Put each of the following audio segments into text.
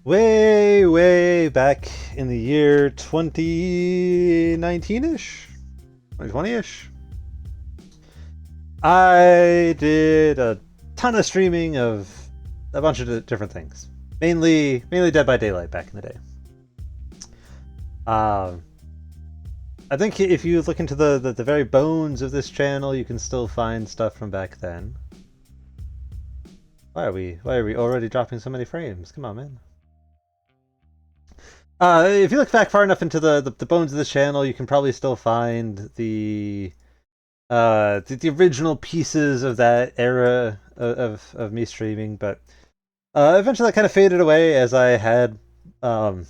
way back in the year 2019-ish, 2020-ish, I did a ton of streaming of a bunch of different things, mainly Dead by Daylight back in the day. Um, I think if you look into the very bones of this channel, you can still find stuff from back then. Why are we already dropping so many frames? Come on, man. If you look back far enough into the bones of this channel, you can probably still find the original pieces of that era of me streaming, but eventually that kind of faded away as I had more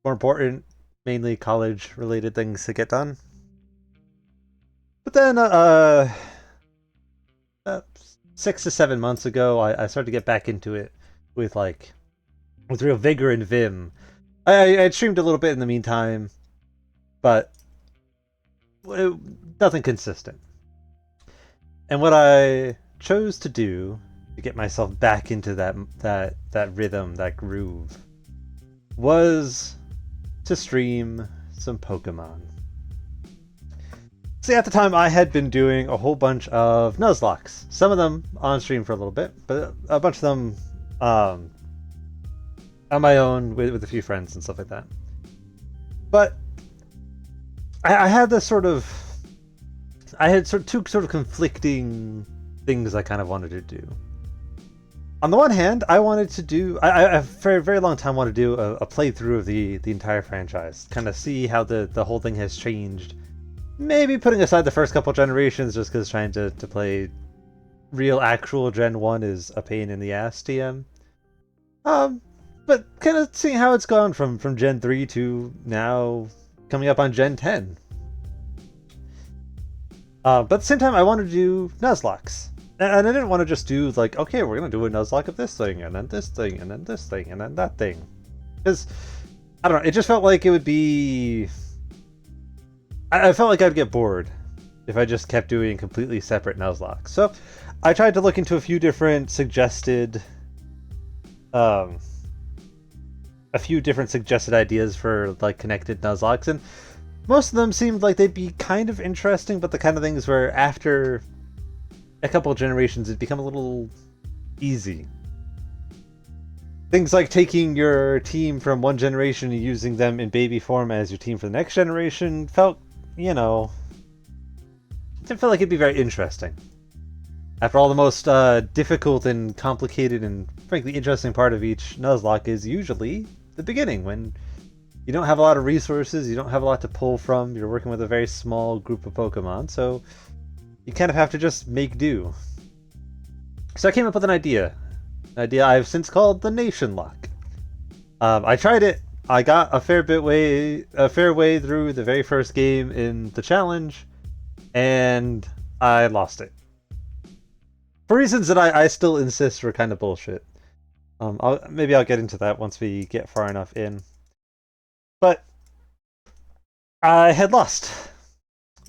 important, mainly college-related things to get done. But then, 6 to 7 months ago, I started to get back into it with real vigor and vim. I had streamed a little bit in the meantime, but nothing consistent. And what I chose to do to get myself back into that rhythm, that groove, was to stream some Pokemon. See, at the time I had been doing a whole bunch of NationLocks. Some of them on stream for a little bit, but a bunch of them on my own with a few friends and stuff like that. But I had this I had two conflicting things I kind of wanted to do. On the one hand, I wanted to do, I for a very long time wanted to do a playthrough of the entire franchise, kind of see how the whole thing has changed. Maybe putting aside the first couple generations, just because trying to play real actual Gen 1 is a pain in the ass, TM. But kind of seeing how it's gone from Gen 3 to now coming up on Gen 10. But at the same time, I wanted to do Nuzlocks. And I didn't want to just do, okay, we're going to do a Nuzlocke of this thing, and then this thing, and then this thing, and then that thing. Because, I don't know, it just felt like it would be... I felt like I'd get bored if I just kept doing completely separate Nuzlocks. So, I tried to look into a few different suggested... a few different suggested ideas for, connected Nuzlocks, and most of them seemed like they'd be kind of interesting, but the kind of things where after a couple of generations it'd become a little easy. Things like taking your team from one generation and using them in baby form as your team for the next generation felt, didn't feel like it'd be very interesting. After all, the most difficult and complicated and frankly interesting part of each Nuzlocke is usually the beginning, when you don't have a lot of resources, you don't have a lot to pull from, you're working with a very small group of Pokemon, so you kind of have to just make do. So I came up with an idea I've since called the NationLocke. I tried it, I got a fair way through the very first game in the challenge, and I lost it. For reasons that I still insist were kind of bullshit. Maybe I'll get into that once we get far enough in. But I had lost.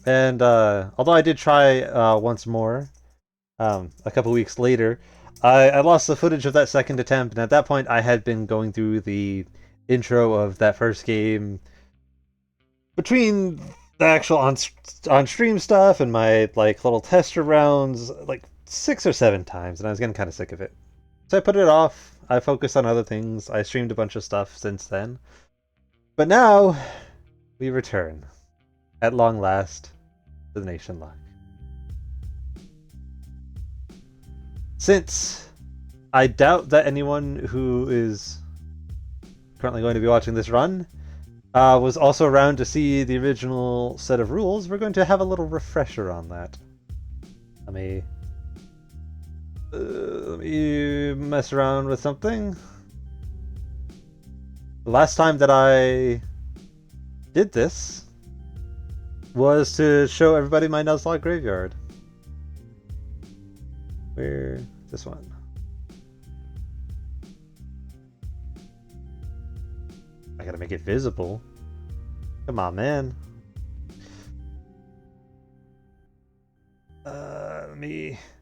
And although I did try once more, a couple weeks later, I lost the footage of that second attempt, and at that point I had been going through the intro of that first game between the actual on-stream stuff and my little tester rounds 6 or 7 times, and I was getting kind of sick of it. So I put it off. I focused on other things. I streamed a bunch of stuff since then. But now, we return, at long last, to the NationLocke. Since I doubt that anyone who is currently going to be watching this run was also around to see the original set of rules, we're going to have a little refresher on that. Let me mess around with something. The last time that I did this was to show everybody my Nuzlocke graveyard. Where? This one. I gotta make it visible. Come on, man.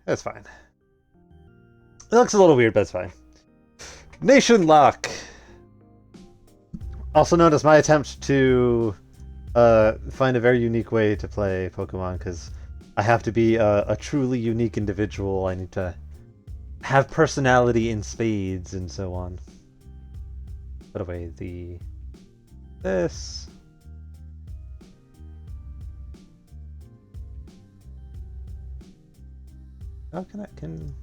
That's fine. It looks a little weird, but it's fine. NationLocke. Also known as my attempt to find a very unique way to play Pokemon, because I have to be a truly unique individual. I need to have personality in spades and so on. Put away this. Oh, can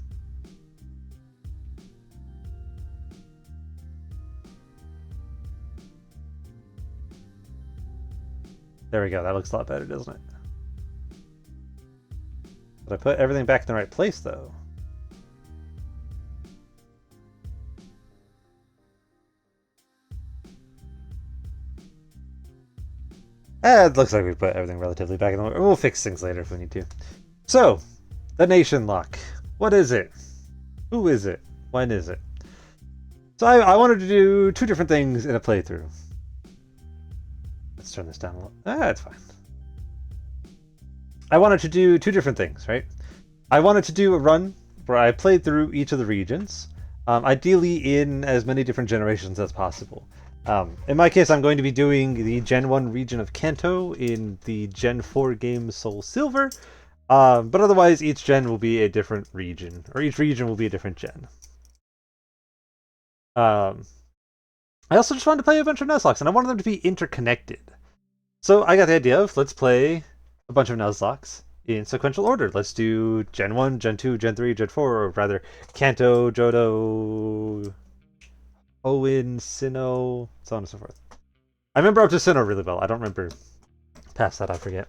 there we go. That looks a lot better, doesn't it? But I put everything back in the right place, though. It looks like we put everything relatively back in the way. We'll fix things later if we need to. So, the NationLocke. What is it? Who is it? When is it? So I wanted to do two different things in a playthrough. Let's turn this down a little. That's fine. I wanted to do two different things, right? I wanted to do a run where I played through each of the regions, ideally in as many different generations as possible. In my case, I'm going to be doing the Gen 1 region of Kanto in the Gen 4 game Soul Silver, but otherwise each gen will be a different region, or each region will be a different gen. I also just wanted to play a bunch of Nuzlockes, and I wanted them to be interconnected. So I got the idea of, let's play a bunch of Nuzlockes in sequential order. Let's do Gen 1, Gen 2, Gen 3, Gen 4, or rather Kanto, Johto, Owen, Sinnoh, so on and so forth. I remember up to Sinnoh really well. I don't remember past that, I forget.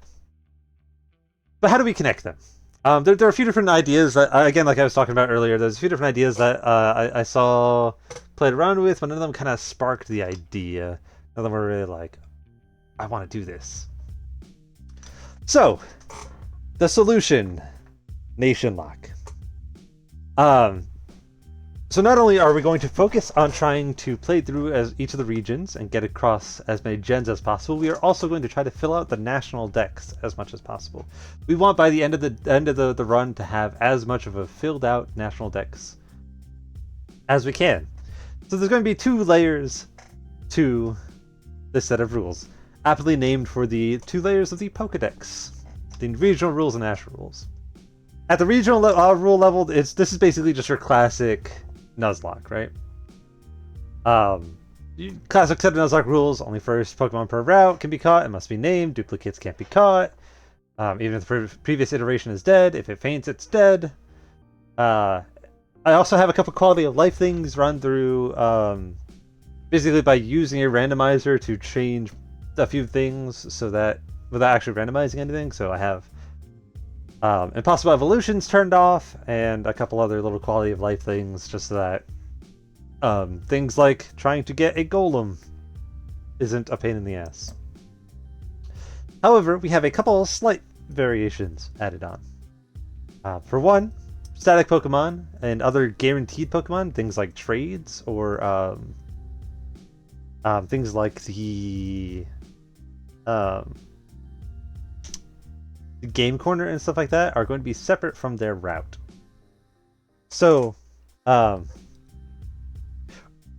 But how do we connect them? There are a few different ideas that, again, like I was talking about earlier, there's a few different ideas that I saw played around with, but none of them kind of sparked the idea. None of them were really like, I want to do this. So, the solution, NationLocke. So not only are we going to focus on trying to play through as each of the regions and get across as many gens as possible, we are also going to try to fill out the national decks as much as possible. We want by the end of the run to have as much of a filled out national decks as we can. So there's going to be two layers to this set of rules, aptly named for the two layers of the Pokedex, the regional rules and national rules. At the regional rule level, this is basically just your classic Nuzlocke, right? Classic set of Nuzlocke rules: only first Pokemon per route can be caught and must be named. Duplicates can't be caught. Even if the previous iteration is dead, if it faints, it's dead. I also have a couple quality of life things run through, basically by using a randomizer to change a few things so that without actually randomizing anything. So I have Impossible Evolutions turned off, and a couple other little quality of life things, just so that things like trying to get a golem isn't a pain in the ass. However, we have a couple slight variations added on. For one, static Pokemon and other guaranteed Pokemon, things like trades or things like the game corner and stuff like that, are going to be separate from their route. So,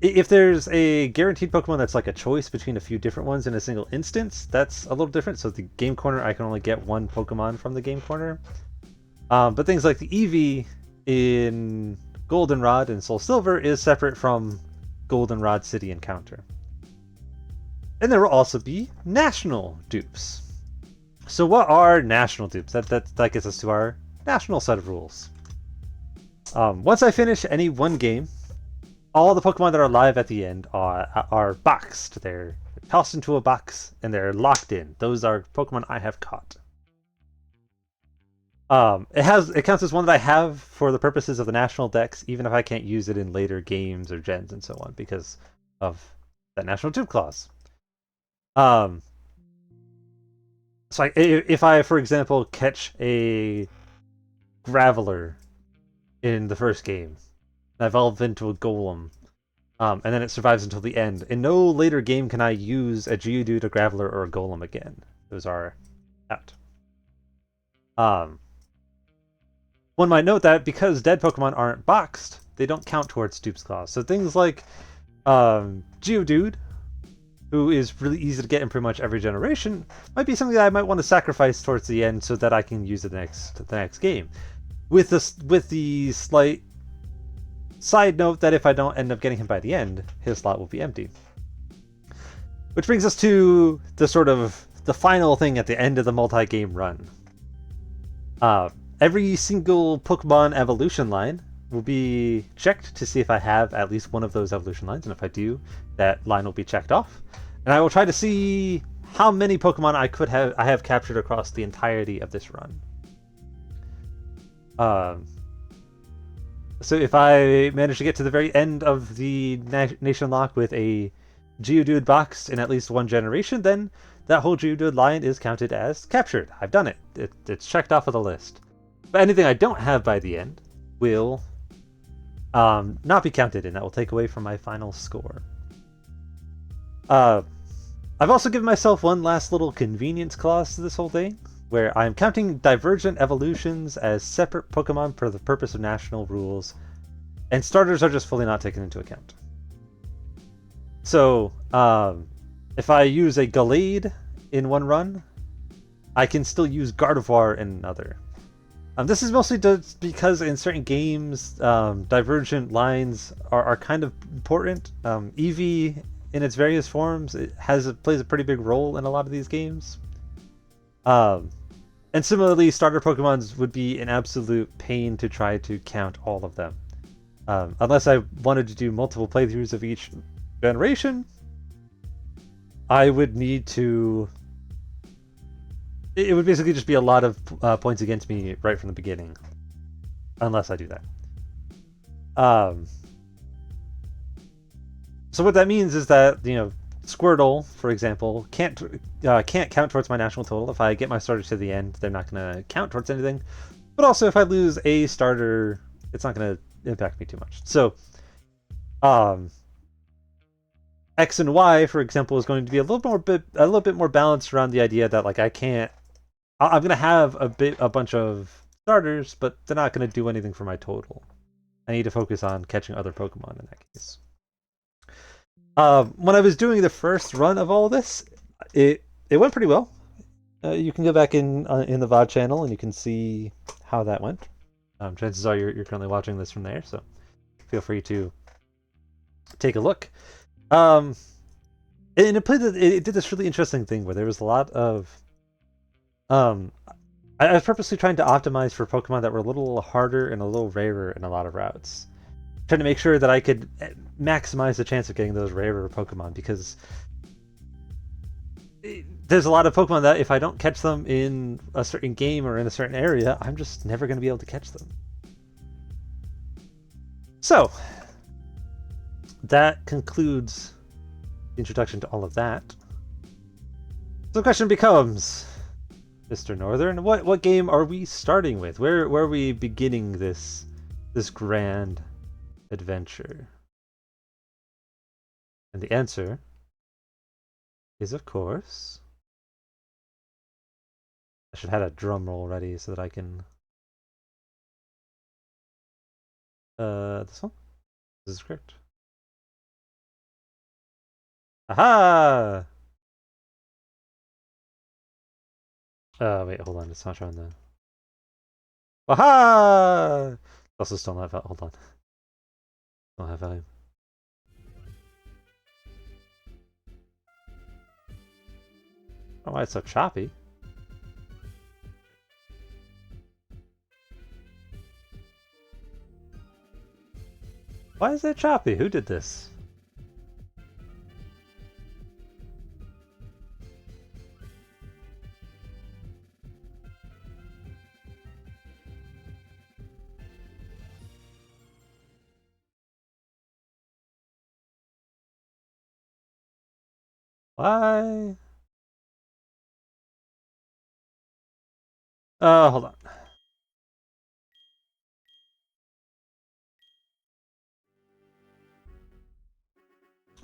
if there's a guaranteed Pokemon that's like a choice between a few different ones in a single instance, that's a little different. So the game corner, I can only get one Pokemon from the game corner. But things like the Eevee in Goldenrod and Soul Silver is separate from Goldenrod City Encounter. And there will also be national dupes. So what are national dupes? That gets us to our national set of rules. Once I finish any one game, all the Pokemon that are live at the end are boxed. They're tossed into a box and they're locked in. Those are Pokemon I have caught. It counts as one that I have for the purposes of the national decks, even if I can't use it in later games or gens and so on because of that national dupe clause. So if I, for example, catch a Graveler in the first game, and I evolve into a Golem, and then it survives until the end, in no later game can I use a Geodude, a Graveler, or a Golem again. Those are out. One might note that because dead Pokemon aren't boxed, they don't count towards Dupe's Clause. So things like Geodude who is really easy to get in pretty much every generation, might be something that I might want to sacrifice towards the end so that I can use it the next game. With the slight side note that if I don't end up getting him by the end, his slot will be empty. Which brings us to the final thing at the end of the multi-game run. Every single Pokemon evolution line will be checked to see if I have at least one of those evolution lines, and if I do, that line will be checked off. And I will try to see how many Pokemon I have captured across the entirety of this run. So if I manage to get to the very end of the NationLocke with a Geodude box in at least one generation, then that whole Geodude line is counted as captured. I've done it. It's checked off of the list. But anything I don't have by the end will not be counted, and that will take away from my final score. I've also given myself one last little convenience clause to this whole thing, where I'm counting divergent evolutions as separate Pokemon for the purpose of national rules, and starters are just fully not taken into account. So, if I use a Gallade in one run, I can still use Gardevoir in another. This is mostly just because in certain games, divergent lines are kind of important. Eevee, in its various forms, plays a pretty big role in a lot of these games. And similarly, starter Pokemons would be an absolute pain to try to count all of them. Unless I wanted to do multiple playthroughs of each generation, I would need to... It would basically just be a lot of points against me right from the beginning. Unless I do that. So what that means is that, Squirtle, for example, can't count towards my national total. If I get my starters to the end, they're not going to count towards anything. But also, if I lose a starter, it's not going to impact me too much. So, X and Y, for example, is going to be a little bit more balanced around the idea that I'm going to have a bunch of starters, but they're not going to do anything for my total. I need to focus on catching other Pokemon in that case. When I was doing the first run of all this, it went pretty well. You can go back in the VOD channel and you can see how that went. Chances are you're currently watching this from there, so feel free to take a look. And it did this really interesting thing where there was a lot of I was purposely trying to optimize for Pokemon that were a little harder and a little rarer in a lot of routes. Trying to make sure that I could maximize the chance of getting those rarer Pokemon, because there's a lot of Pokemon that if I don't catch them in a certain game or in a certain area, I'm just never going to be able to catch them. So, that concludes the introduction to all of that. So the question becomes, Mr. Northern, what game are we starting with? Where are we beginning this grand adventure? And the answer is, of course... I should have had a drum roll ready so that I can... this one? This is correct. Aha! Wait, hold on, it's not showing the... Aha! Also still not value. Hold on. Don't have value. Oh, why it's so choppy? Why is that choppy? Who did this? Why? Hold on.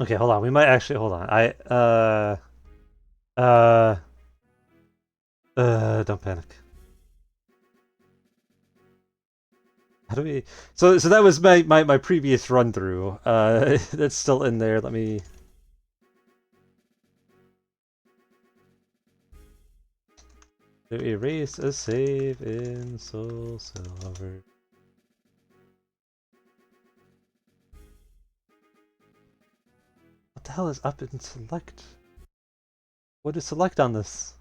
Okay, hold on. We might actually hold on. Don't panic. How do we? So that was my previous run through. That's still in there. Let me. To erase a save in Soul Silver. What the hell is up in select? What is select on this?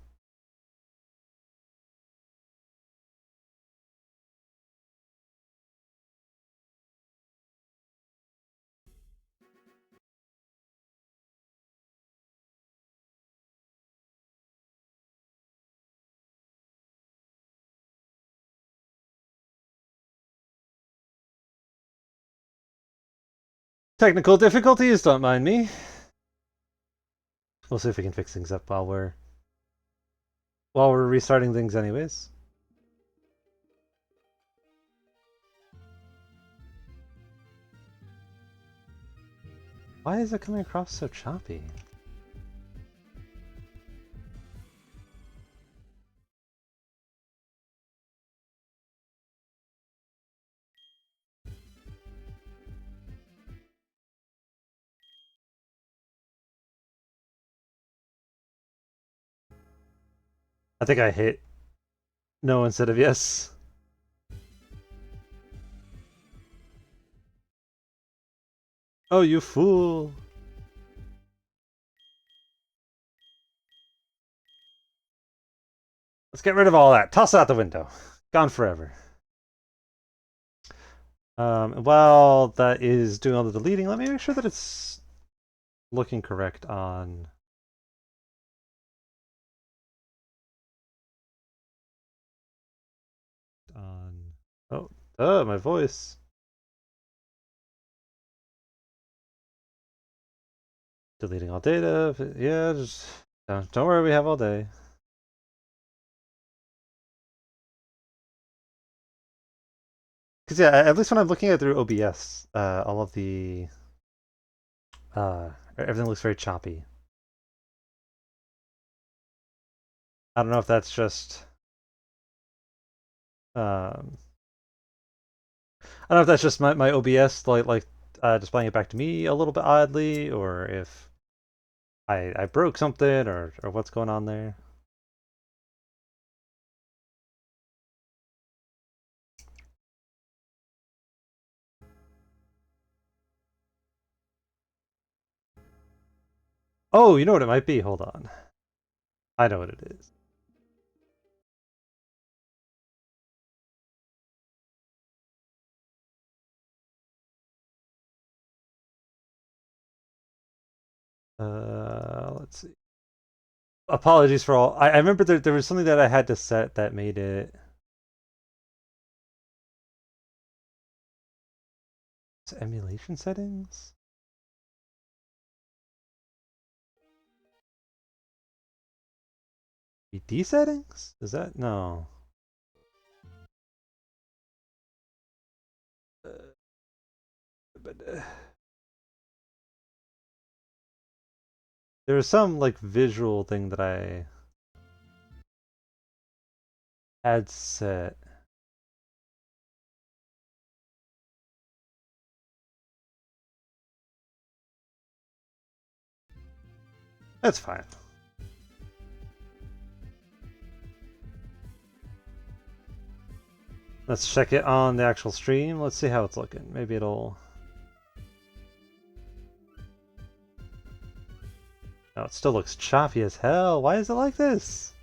Technical difficulties, don't mind me. We'll see if we can fix things up while we're restarting things anyways. Why is it coming across so choppy? I think I hit no instead of yes. Oh, you fool! Let's get rid of all that. Toss it out the window. Gone forever. While that is doing all the deleting, let me make sure that it's looking correct on... Oh, my voice. Deleting all data. Yeah, just don't worry, we have all day. Because yeah, at least when I'm looking at it through OBS, all of the everything looks very choppy. I don't know if that's just I don't know if that's just my OBS displaying it back to me a little bit oddly, or if I broke something, or what's going on there. Oh, you know what it might be? Hold on. I know what it is. Let's see. Apologies for all. I remember there was something that I had to set that made it. Emulation settings? BD settings? Is that no? But there was some like visual thing that I had set. That's fine. Let's check it on the actual stream. Let's see how it's looking. Maybe it'll... No, it still looks choppy as hell. Why is it like this?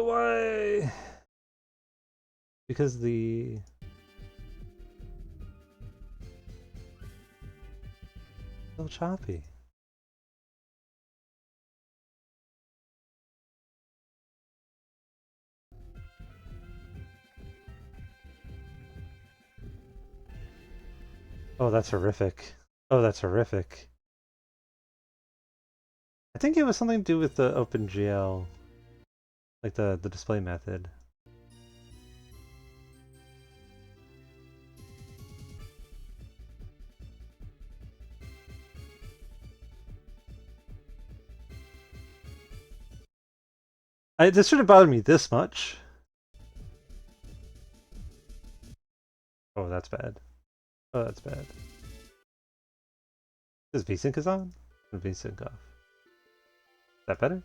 Why? Because the... Still choppy. Oh, that's horrific. Oh, that's horrific. I think it was something to do with the OpenGL. Like the display method. This shouldn't bother me this much. Oh, that's bad. Oh, that's bad. Is VSync is on? Or VSync off? Is that better?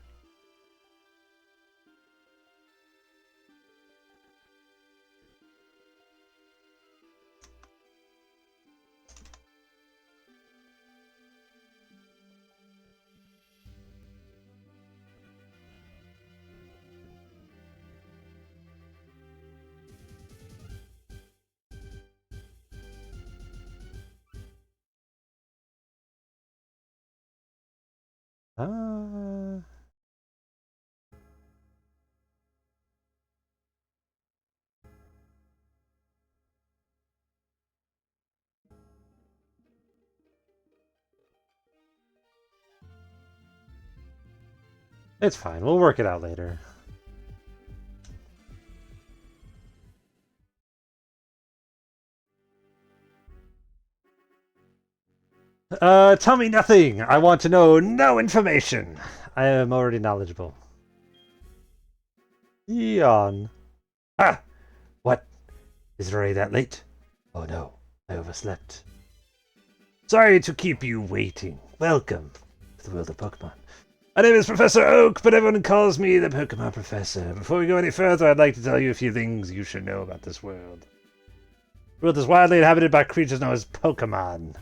It's fine. We'll work it out later. Tell me nothing. I want to know no information. I am already knowledgeable. Yawn. Ha! What? Is it already that late? Oh no, I overslept. Sorry to keep you waiting. Welcome to the world of Pokemon. My name is Professor Oak, but everyone calls me the Pokemon Professor. Before we go any further, I'd like to tell you a few things you should know about this world. The world is widely inhabited by creatures known as Pokemon.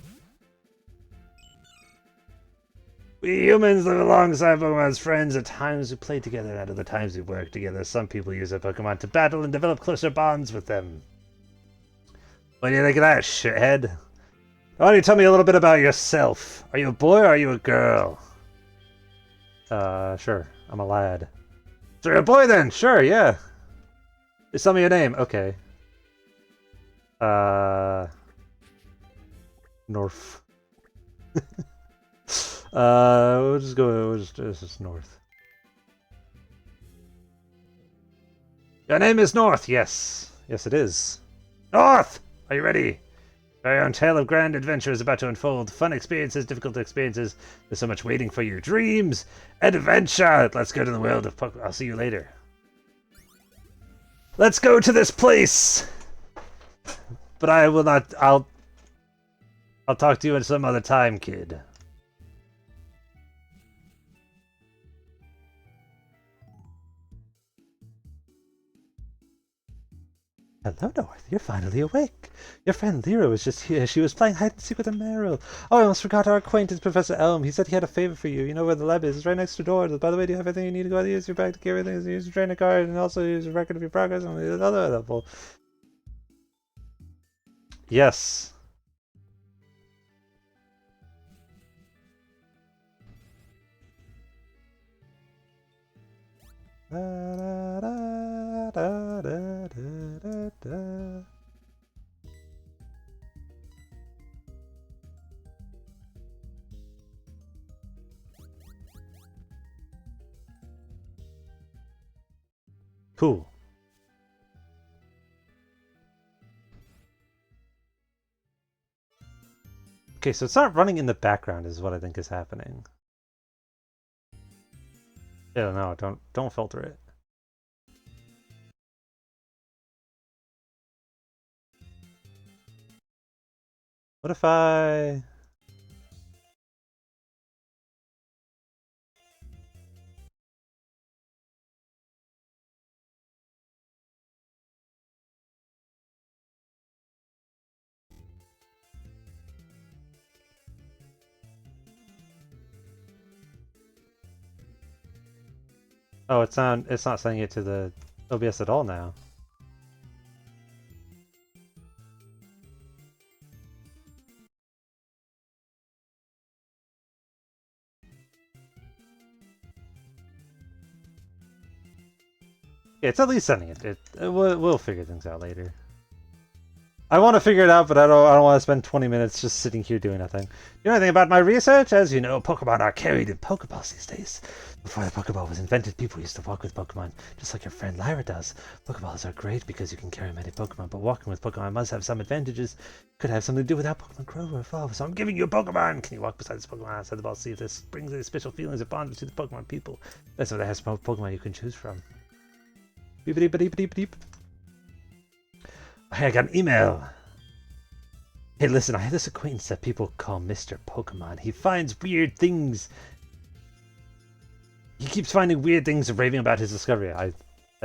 We humans live alongside Pokemon's friends. At times we play together, and at other times we work together. Some people use their Pokemon to battle and develop closer bonds with them. What do you think of that, shithead? Why don't you tell me a little bit about yourself? Are you a boy or are you a girl? Sure. I'm a lad. So you're a boy then? Sure, yeah. Just tell me your name. Okay. North. We'll just go. We'll just North. Your name is North. Yes, yes, it is. North, are you ready? Your own tale of grand adventure is about to unfold. Fun experiences, difficult experiences. There's so much waiting for you. Dreams, adventure. Let's go to the world of Pokemon. I'll see you later. Let's go to this place. But I will not. I'll talk to you at some other time, kid. Hello, North. You're finally awake. Your friend Lyra was just here. She was playing hide and seek with a Meryl. Oh, I almost forgot our acquaintance, Professor Elm. He said he had a favor for you. You know where the lab is. It's right next to the door. By the way, do you have everything you need to go out? Use your bag to carry everything. Use your trainer card, and also use a record of your progress on the other level. Yes. Da, da, da, da, da, da. Cool. Okay, so it's not running in the background is what I think is happening. Yeah, no, don't filter it. What if I... Oh, it's not sending it to the OBS at all now. Yeah, it's at least sending it. We'll figure things out later. I want to figure it out, but I don't want to spend 20 minutes just sitting here doing nothing. You know anything about my research? As you know, Pokemon are carried in Pokeballs these days. Before the Pokeball was invented, people used to walk with Pokemon, just like your friend Lyra does. Pokeballs are great because you can carry many Pokemon, but walking with Pokemon must have some advantages. Could have something to do with how Pokemon grow or evolve. So I'm giving you a Pokemon! Can you walk beside this Pokemon outside the ball, see if this brings any special feelings or bonds to the Pokemon people? That's what it has Pokemon you can choose from. Beep beep beep beep beep. Hey, I got an email. Hey, listen, I have this acquaintance that people call Mr. Pokemon. He finds weird things. He keeps finding weird things and raving about his discovery. I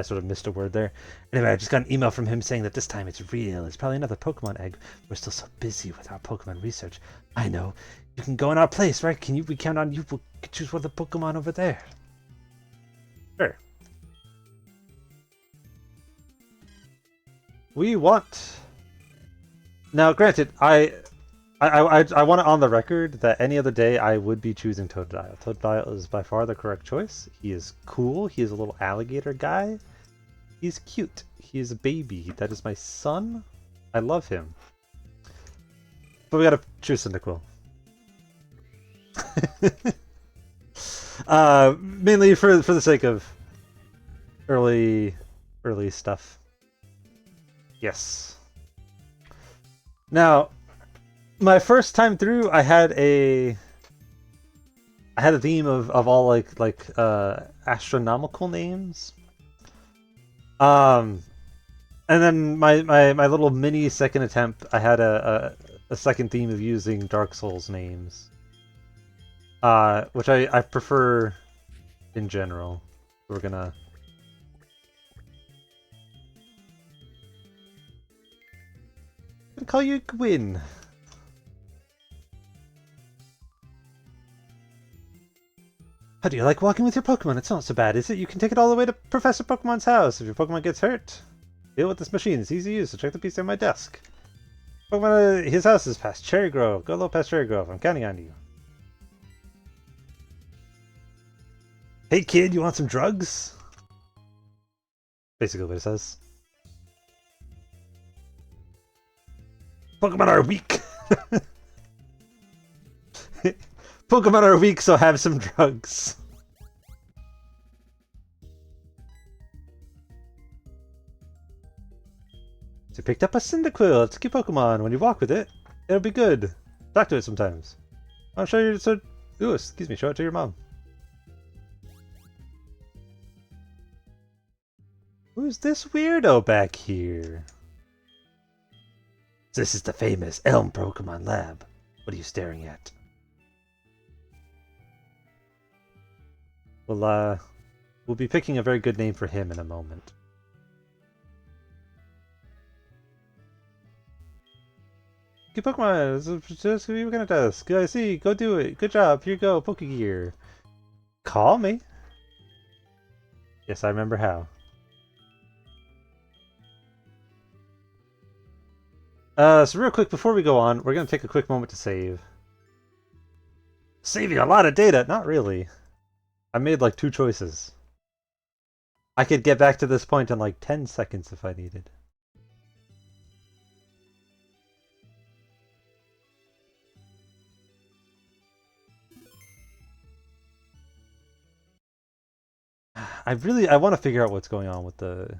sort of missed a word there. Anyway, I just got an email from him saying that this time it's real. It's probably another Pokemon egg. We're still so busy with our Pokemon research. I know. You can go in our place, right? We count on you. We'll choose one of the Pokemon over there. Sure. We want... Now, granted, I want it on the record that any other day I would be choosing Totodile. Totodile is by far the correct choice. He is cool. He is a little alligator guy. He's cute. He is a baby. That is my son. I love him. But we gotta choose Cyndaquil. Mainly for the sake of early stuff. Yes. Now, my first time through, I had a theme of all like astronomical names. And then my little mini second attempt, I had a second theme of using Dark Souls names. Which I prefer in general. We're gonna call you Gwyn. How do you like walking with your Pokemon? It's not so bad, is it? You can take it all the way to Professor Pokemon's house. If your Pokemon gets hurt, deal with this machine. It's easy to use, so check the piece on my desk. Pokemon, his house is past Cherry Grove. Go a little past Cherry Grove. I'm counting on you. Hey kid, you want some drugs? Basically what it says. Pokemon are weak. Pokemon are weak, so have some drugs. So you picked up a Cyndaquil. It's a cute Pokemon. When you walk with it, it'll be good. Talk to it sometimes. I'll show you. Ooh, excuse me. Show it to your mom. Who's this weirdo back here? This is the famous Elm Pokemon Lab. What are you staring at? Well, we'll be picking a very good name for him in a moment. Good Pokemon, just what you're gonna desk. I see, go do it. Good job, here you go, Pokegear. Call me. Yes, I remember how. So real quick, before we go on, we're gonna take a quick moment to save. Saving a lot of data? Not really. I made like 2 choices. I could get back to this point in like 10 seconds if I needed. I want to figure out what's going on with the...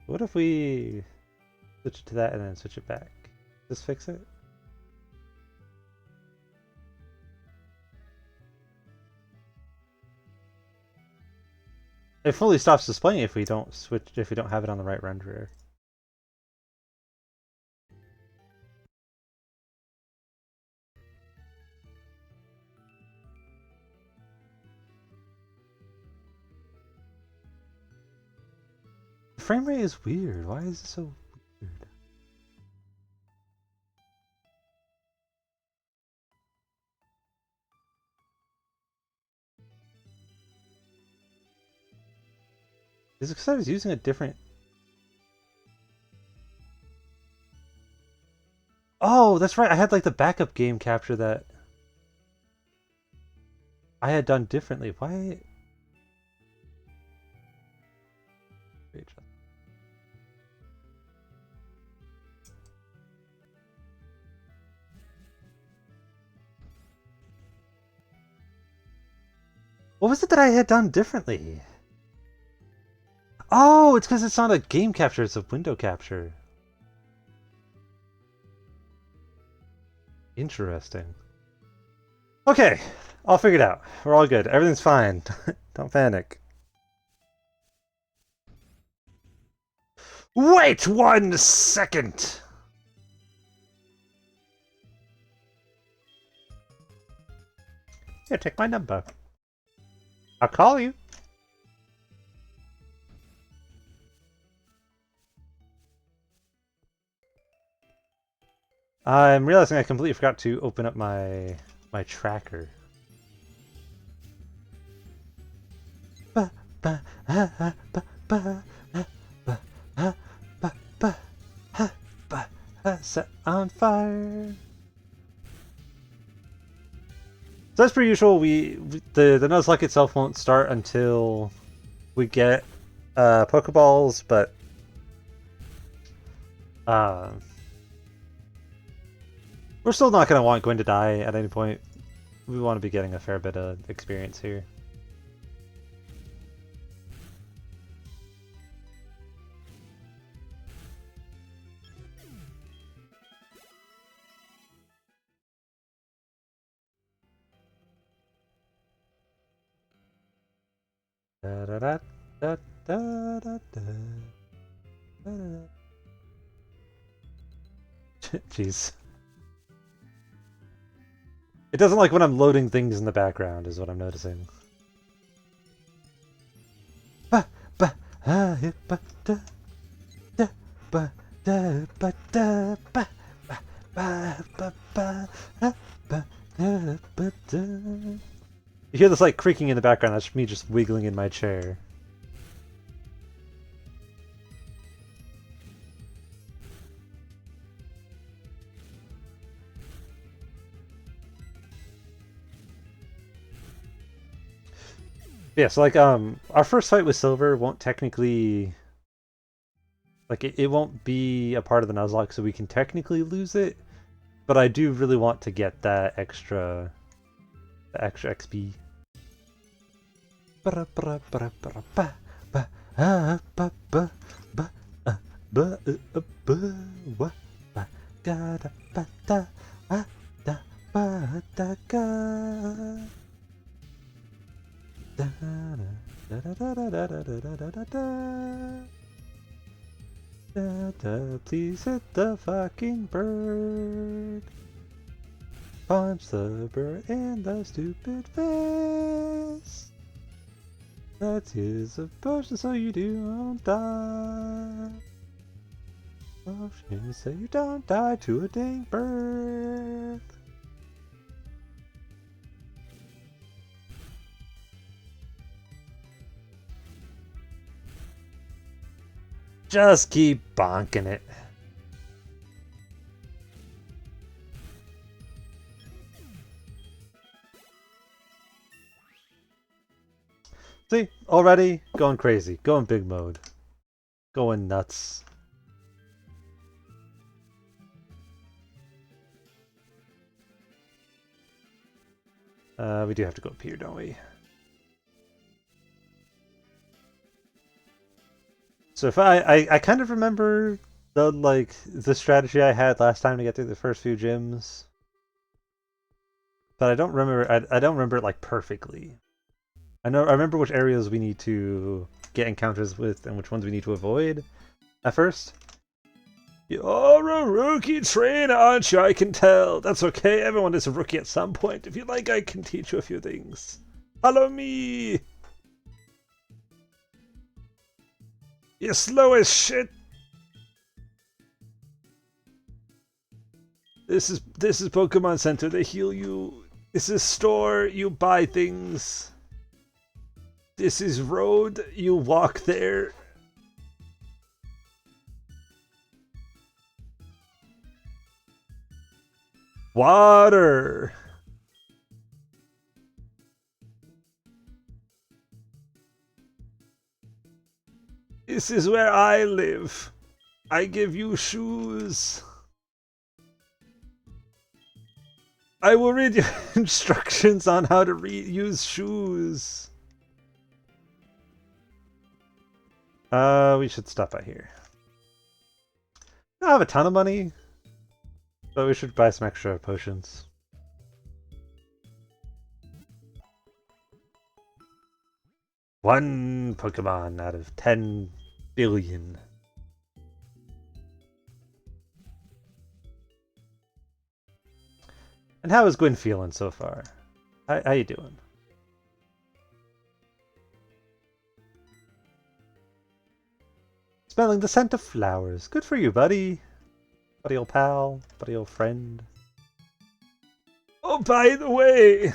What if we switch it to that and then switch it back? Just fix it? It fully stops displaying if we don't have it on the right renderer. The frame rate is weird. Why is it so weird? Is it because I was using a different... Oh, that's right. I had like the backup game capture that I had done differently. Why? What was it that I had done differently? Oh, it's because it's not a game capture, it's a window capture. Interesting. Okay, I'll figure it out. We're all good. Everything's fine. Don't panic. Wait 1 second! Here, take my number. I'll call you. I'm realizing I completely forgot to open up my tracker. Set on fire. So as per usual, the NationLocke itself won't start until we get Pokeballs, but we're still not going to want Gwen to die at any point. We want to be getting a fair bit of experience here. Jeez. It doesn't like when I'm loading things in the background, is what I'm noticing. You hear this like creaking in the background, that's me just wiggling in my chair. Yeah, so like our first fight with Silver won't technically like it won't be a part of the NationLocke, so we can technically lose it. But I do really want to get that extra XP. Please hit the fucking bird. Punch the bird in the stupid face. That's his potion so you don't die. Potion so you don't die to a dang bird. Just keep bonking it. See, already going crazy, going big mode, going nuts. We do have to go up here, don't we? So if I kind of remember the strategy I had last time to get through the first few gyms, but I don't remember. I don't remember it like perfectly. I remember which areas we need to get encounters with and which ones we need to avoid at first. You're a rookie trainer, aren't you? I can tell. That's okay. Everyone is a rookie at some point. If you like, I can teach you a few things. Follow me. You're slow as shit. This is Pokemon Center. They heal you. This is store. You buy things. This is road. You walk there. Water. This is where I live. I give you shoes. I will read you instructions on how to use shoes. We should stop by here. I don't have a ton of money, but we should buy some extra potions. One Pokemon out of 10 billion. And how is Gwen feeling so far? How you doing? Smelling the scent of flowers. Good for you, buddy. Buddy old pal. Buddy old friend. Oh, by the way!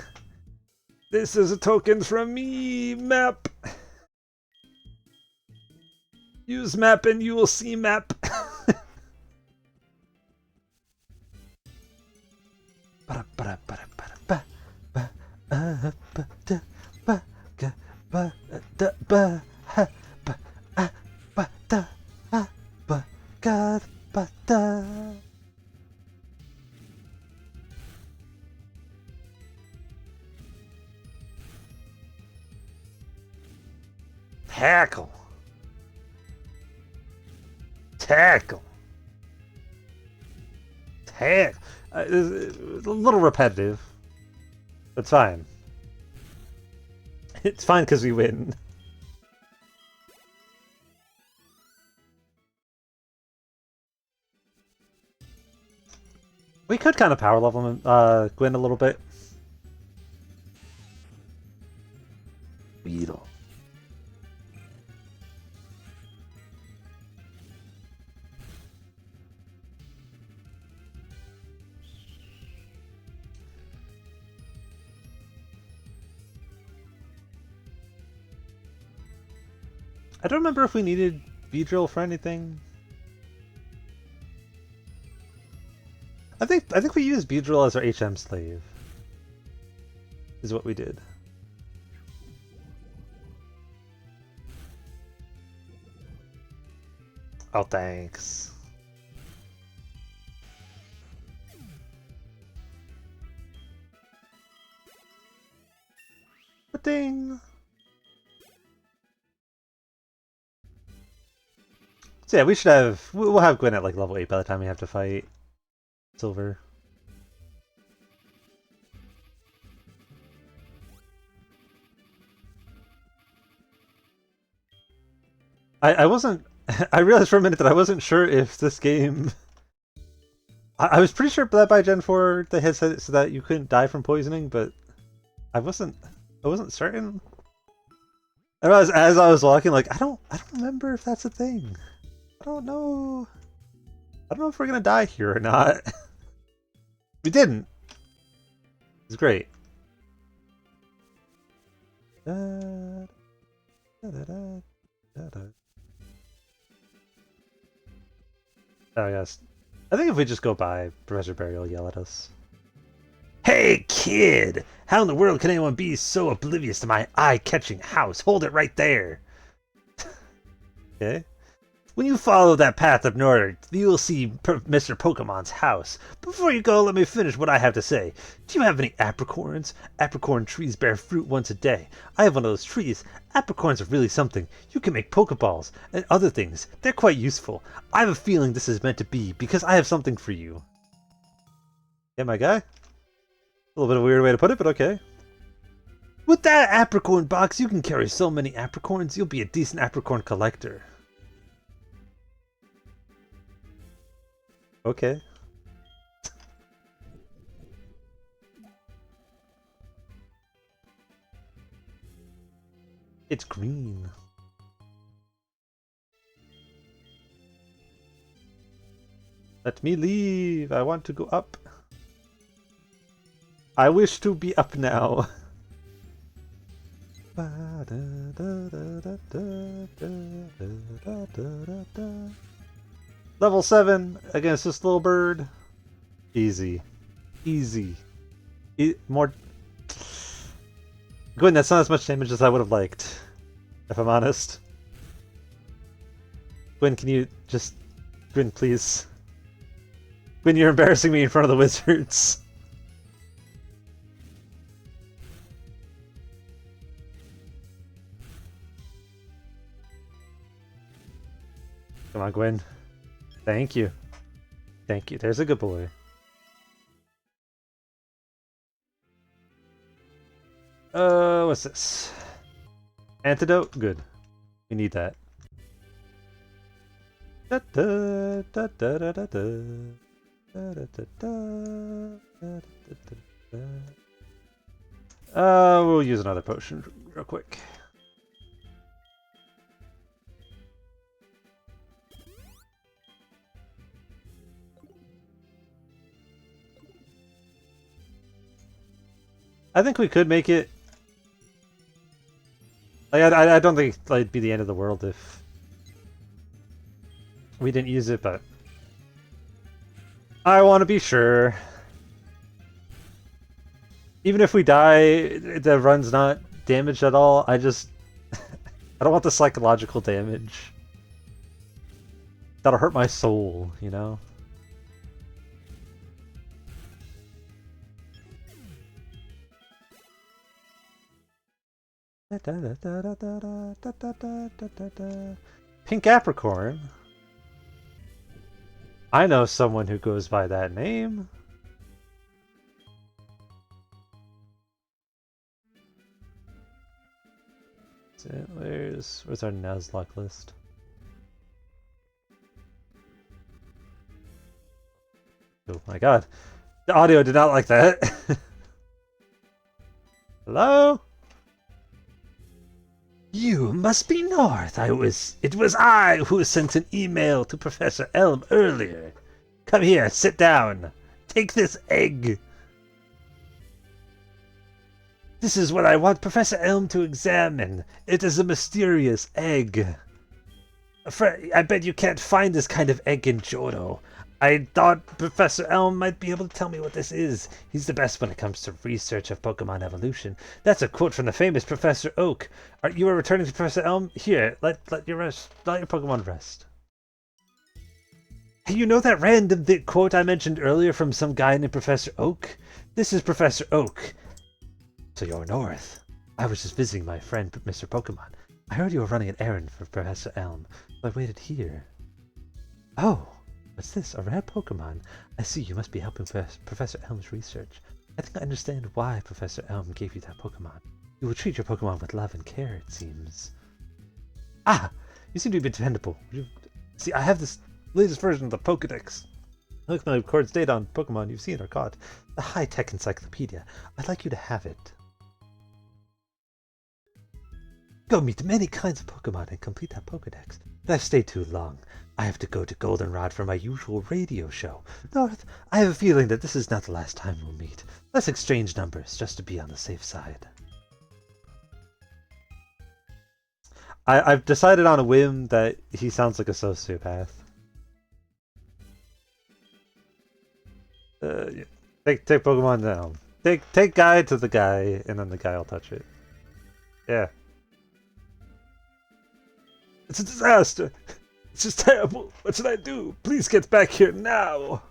This is a token from me, map! Use map and you will see map. Tackle. Tackle. Tackle. It's a little repetitive. It's fine. It's fine because we win. We could kind of power level Gwen a little bit. Beetle. I don't remember if we needed Beedrill for anything. I think we used Beedrill as our HM slave. Is what we did. Oh, thanks. Ding. So yeah, we should have. We'll have Gwen at like level 8 by the time we have to fight Silver. I wasn't. I realized for a minute that I wasn't sure if this game. I was pretty sure that by Gen 4 they had said it so that you couldn't die from poisoning, but I wasn't certain. And as I was walking, like I don't remember if that's a thing. I don't know. I don't know if we're gonna die here or not. We didn't. It's great. Oh yes. I think if we just go by, Professor Barry will yell at us. Hey kid! How in the world can anyone be so oblivious to my eye-catching house? Hold it right there! Okay. When you follow that path up north, you will see Mr. Pokemon's house. Before you go, let me finish what I have to say. Do you have any apricorns? Apricorn trees bear fruit once a day. I have one of those trees. Apricorns are really something. You can make Pokeballs and other things. They're quite useful. I have a feeling this is meant to be because I have something for you. Yeah, my guy? A little bit of a weird way to put it, but okay. With that apricorn box, you can carry so many apricorns, you'll be a decent apricorn collector. Okay. It's green. Let me leave. I want to go up. I wish to be up now. Level 7 against this little bird. Easy. Easy. More... Gwen, that's not as much damage as I would have liked, if I'm honest. Gwen, can you just... Gwen, please. Gwen, you're embarrassing me in front of the wizards. Come on, Gwen. Thank you. Thank you. There's a good boy. What's this? Antidote? Good. We need that. Da da da da da da da. Da, da, da, da, da, da, da, da. We'll use another potion real quick. I think we could make it. Like, I don't think it'd be the end of the world if we didn't use it, but I want to be sure. Even if we die, the run's not damaged at all. I just I don't want the psychological damage. That'll hurt my soul, you know? Pink Apricorn? I know someone who goes by that name. Where's our NationLocke list? Oh my god. The audio did not like that. Hello? You must be North. It was I who sent an email to Professor Elm earlier. Come here, sit down. Take this egg. This is what I want Professor Elm to examine. It is a mysterious egg. I bet you can't find this kind of egg in Johto. I thought Professor Elm might be able to tell me what this is. He's the best when it comes to research of Pokemon evolution. That's a quote from the famous Professor Oak. You are returning to Professor Elm? Here, let your Pokemon rest. Hey, you know that random quote I mentioned earlier from some guy named Professor Oak? This is Professor Oak. So you're North. I was just visiting my friend, Mr. Pokemon. I heard you were running an errand for Professor Elm, so I waited here. Oh, what's this? A rare Pokemon? I see you must be helping Professor Elm's research. I think I understand why Professor Elm gave you that Pokemon. You will treat your Pokemon with love and care, it seems. Ah! You seem to be dependable. See, I have this latest version of the Pokedex. Look, my records data on Pokemon you've seen or caught. The high-tech encyclopedia. I'd like you to have it. Go meet many kinds of Pokemon and complete that Pokedex. But I've stayed too long. I have to go to Goldenrod for my usual radio show. North, I have a feeling that this is not the last time we'll meet. Let's exchange numbers, just to be on the safe side. I've decided on a whim that he sounds like a sociopath. Yeah. Take Pokemon down. Take guy to the guy, and then the guy will touch it. Yeah. It's a disaster! It's just terrible! What should I do? Please get back here now!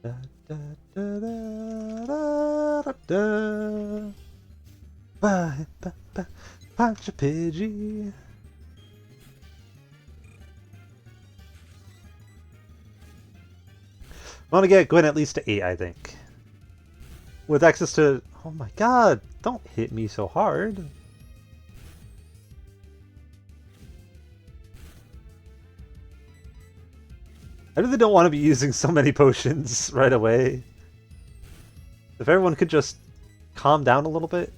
Da, da, da, da, da, da. Bye, bye, bye. Punch a Pidgey. I want to get Gwen at least to 8, I think. With access to... Oh my god! Don't hit me so hard! I really don't want to be using so many potions right away. If everyone could just calm down a little bit.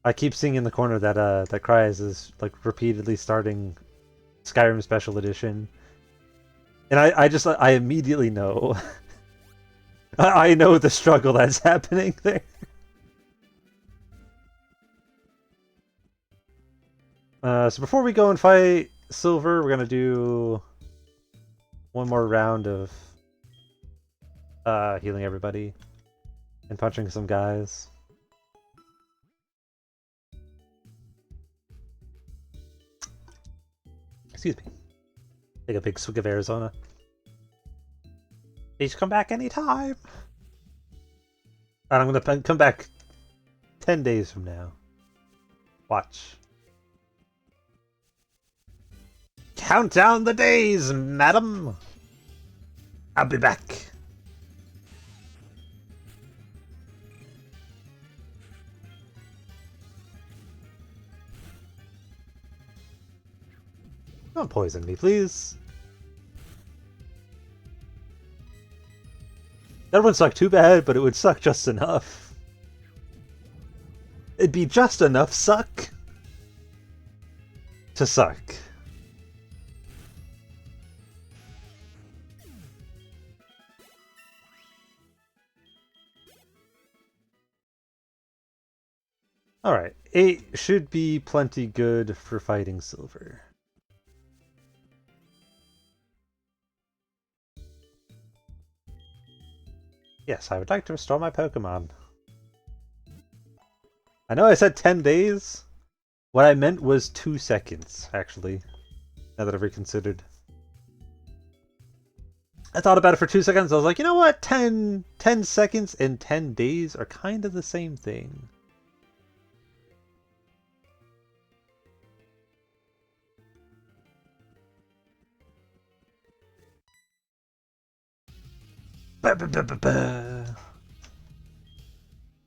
I keep seeing in the corner that that Cries is like repeatedly starting Skyrim Special Edition, and I immediately know. I know the struggle that's happening there. So before we go and fight Silver, we're gonna do one more round of healing everybody and punching some guys. Excuse me. Take a big swig of Arizona. Please come back anytime. And I'm gonna come back 10 days from now. Watch. Count down the days, madam. I'll be back. Don't poison me, please. That wouldn't suck too bad, but it would suck just enough. It'd be just enough suck to suck. Alright, 8 should be plenty good for fighting silver. Yes, I would like to restore my Pokemon. I know I said 10 days. What I meant was 2 seconds, actually. Now that I've reconsidered. I thought about it for 2 seconds. I was like, you know what? 10 seconds and 10 days are kind of the same thing.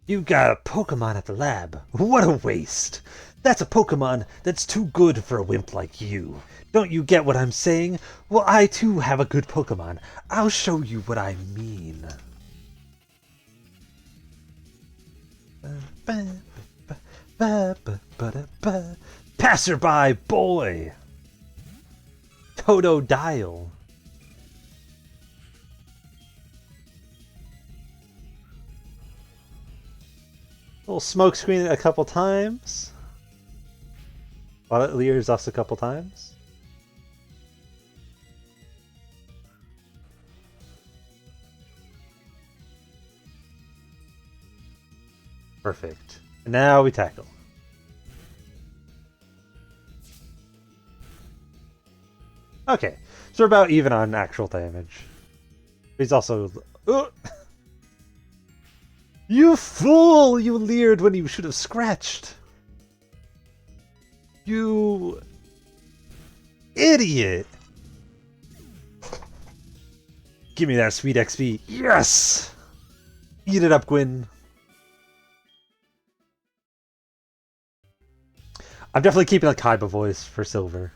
You got a Pokemon at the lab. What a waste! That's a Pokemon that's too good for a wimp like you. Don't you get what I'm saying? Well, I too have a good Pokemon. I'll show you what I mean. Passerby boy! Totodile. Little smoke screen a couple times. While it leers us a couple times. Perfect. And now we tackle. Okay, so we're about even on actual damage. He's also... You fool! You leered when you should have scratched! You... idiot! Give me that sweet XP. Yes! Eat it up, Gwyn. I'm definitely keeping a Kaiba voice for Silver.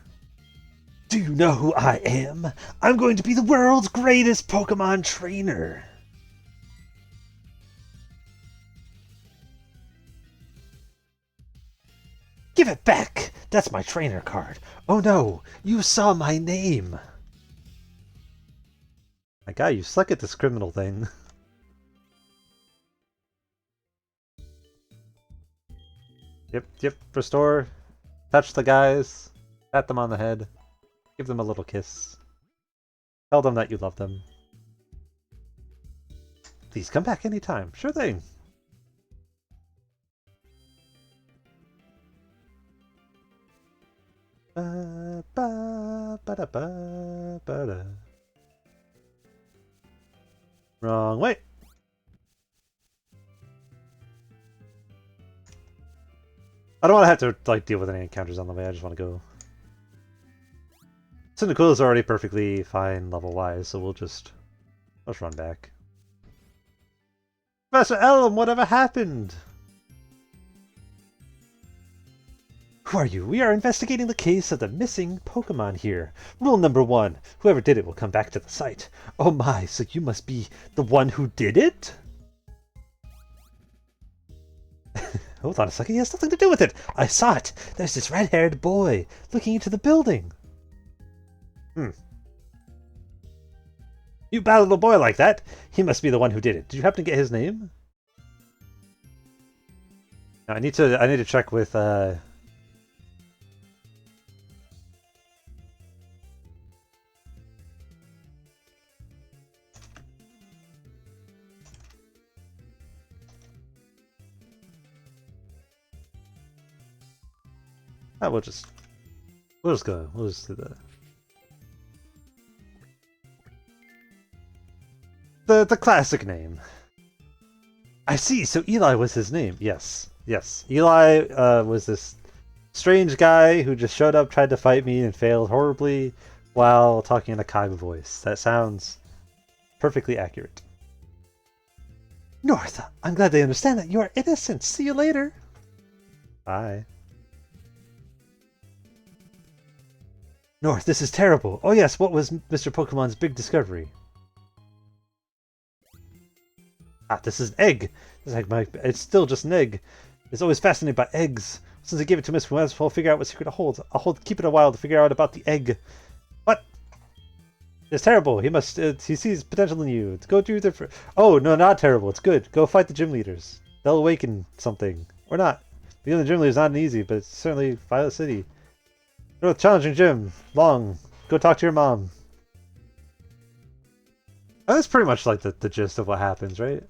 Do you know who I am? I'm going to be the world's greatest Pokemon trainer! Give it back! That's my trainer card. Oh no, you saw my name! My guy, you suck at this criminal thing. Yep, restore. Touch the guys. Pat them on the head. Give them a little kiss. Tell them that you love them. Please come back anytime. Sure thing. Ba, ba, ba, da, ba, ba, da. Wrong way. I don't want to have to like deal with any encounters on the way. I just want to go. Cyndaquil is already perfectly fine level-wise, so let's run back. Professor Elm, whatever happened? Who are you? We are investigating the case of the missing Pokemon here. Rule number 1. Whoever did it will come back to the site. Oh my, so you must be the one who did it? Hold on a second, he has nothing to do with it. I saw it. There's this red-haired boy looking into the building. You battled a boy like that? He must be the one who did it. Did you happen to get his name? No, I need to check with I we'll just go. We'll just do that. The classic name. I see. So Eli was his name. Yes, yes. Eli was this strange guy who just showed up, tried to fight me, and failed horribly while talking in a Kaiba voice. That sounds perfectly accurate. North, I'm glad they understand that you are innocent. See you later. Bye. North, this is terrible. Oh yes, what was Mr. Pokemon's big discovery? Ah, this is an egg. It's still just an egg. It's always fascinated by eggs. Since I gave it to Miss, we might as well figure out what secret it holds. Keep it a while to figure out about the egg. What? It's terrible. He sees potential in you. Go do the. Oh no, not terrible. It's good. Go fight the gym leaders. They'll awaken something or not. Being the gym leader is not easy, but it's certainly Violet City. Go to the challenging gym. Long. Go talk to your mom. Oh, that's pretty much like the gist of what happens, right?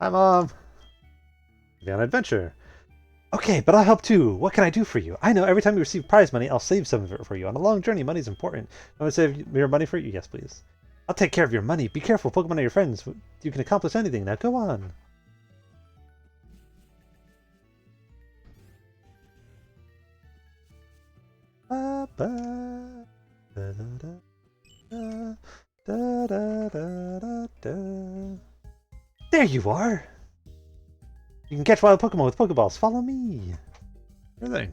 Hi, Mom. Be on an adventure. Okay, but I'll help too. What can I do for you? I know every time you receive prize money, I'll save some of it for you. On a long journey, money's important. Want to save your money for you? Yes, please. I'll take care of your money. Be careful. Pokemon are your friends. You can accomplish anything. Now go on. There you are! You can catch wild Pokemon with Pokeballs. Follow me! Everything.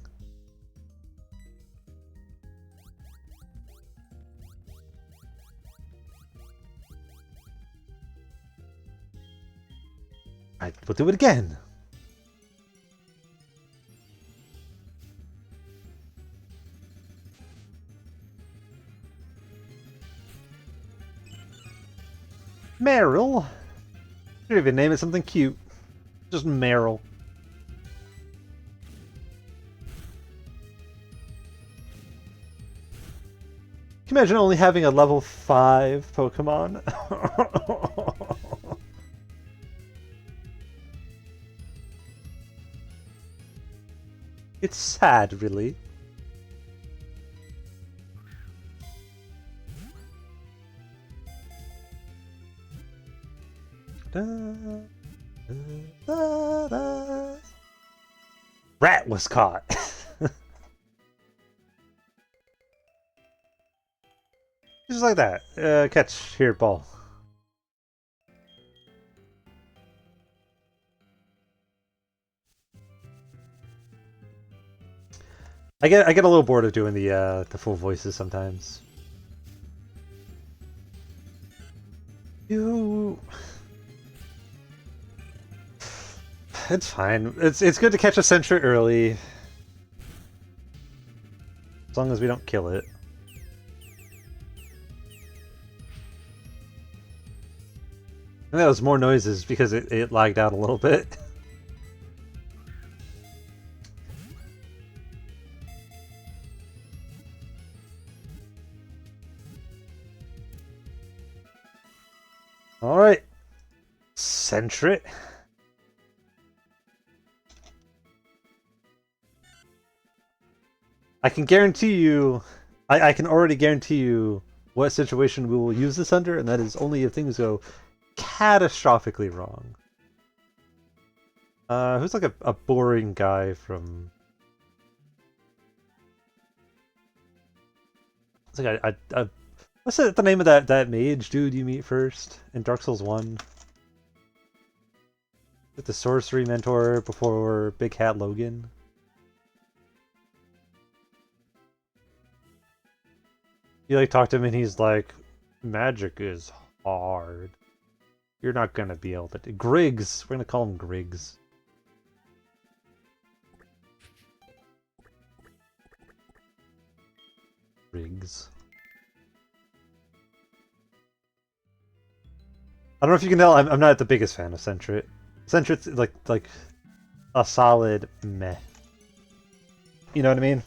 We'll do it again! Meryl! Should even name it something cute. Just Meryl. Can you imagine only having a level 5 Pokemon? It's sad, really. Rat was caught. Just like that. Catch here, ball. I get a little bored of doing the full voices sometimes. It's fine. It's good to catch a sentry early. As long as we don't kill it. And that was more noises because it lagged out a little bit. Alright. Sentry. I can guarantee you, I can already guarantee you what situation we will use this under, and that is only if things go catastrophically wrong. Who's like a boring guy from... It's like what's the name of that mage dude you meet first in Dark Souls 1? With the sorcery mentor before Big Hat Logan? You like talk to him and he's like, magic is hard. You're not gonna be able to do Griggs. We're gonna call him Griggs. Griggs. I don't know if you can tell, I'm not the biggest fan of Sentret. Sentret's like a solid meh. You know what I mean?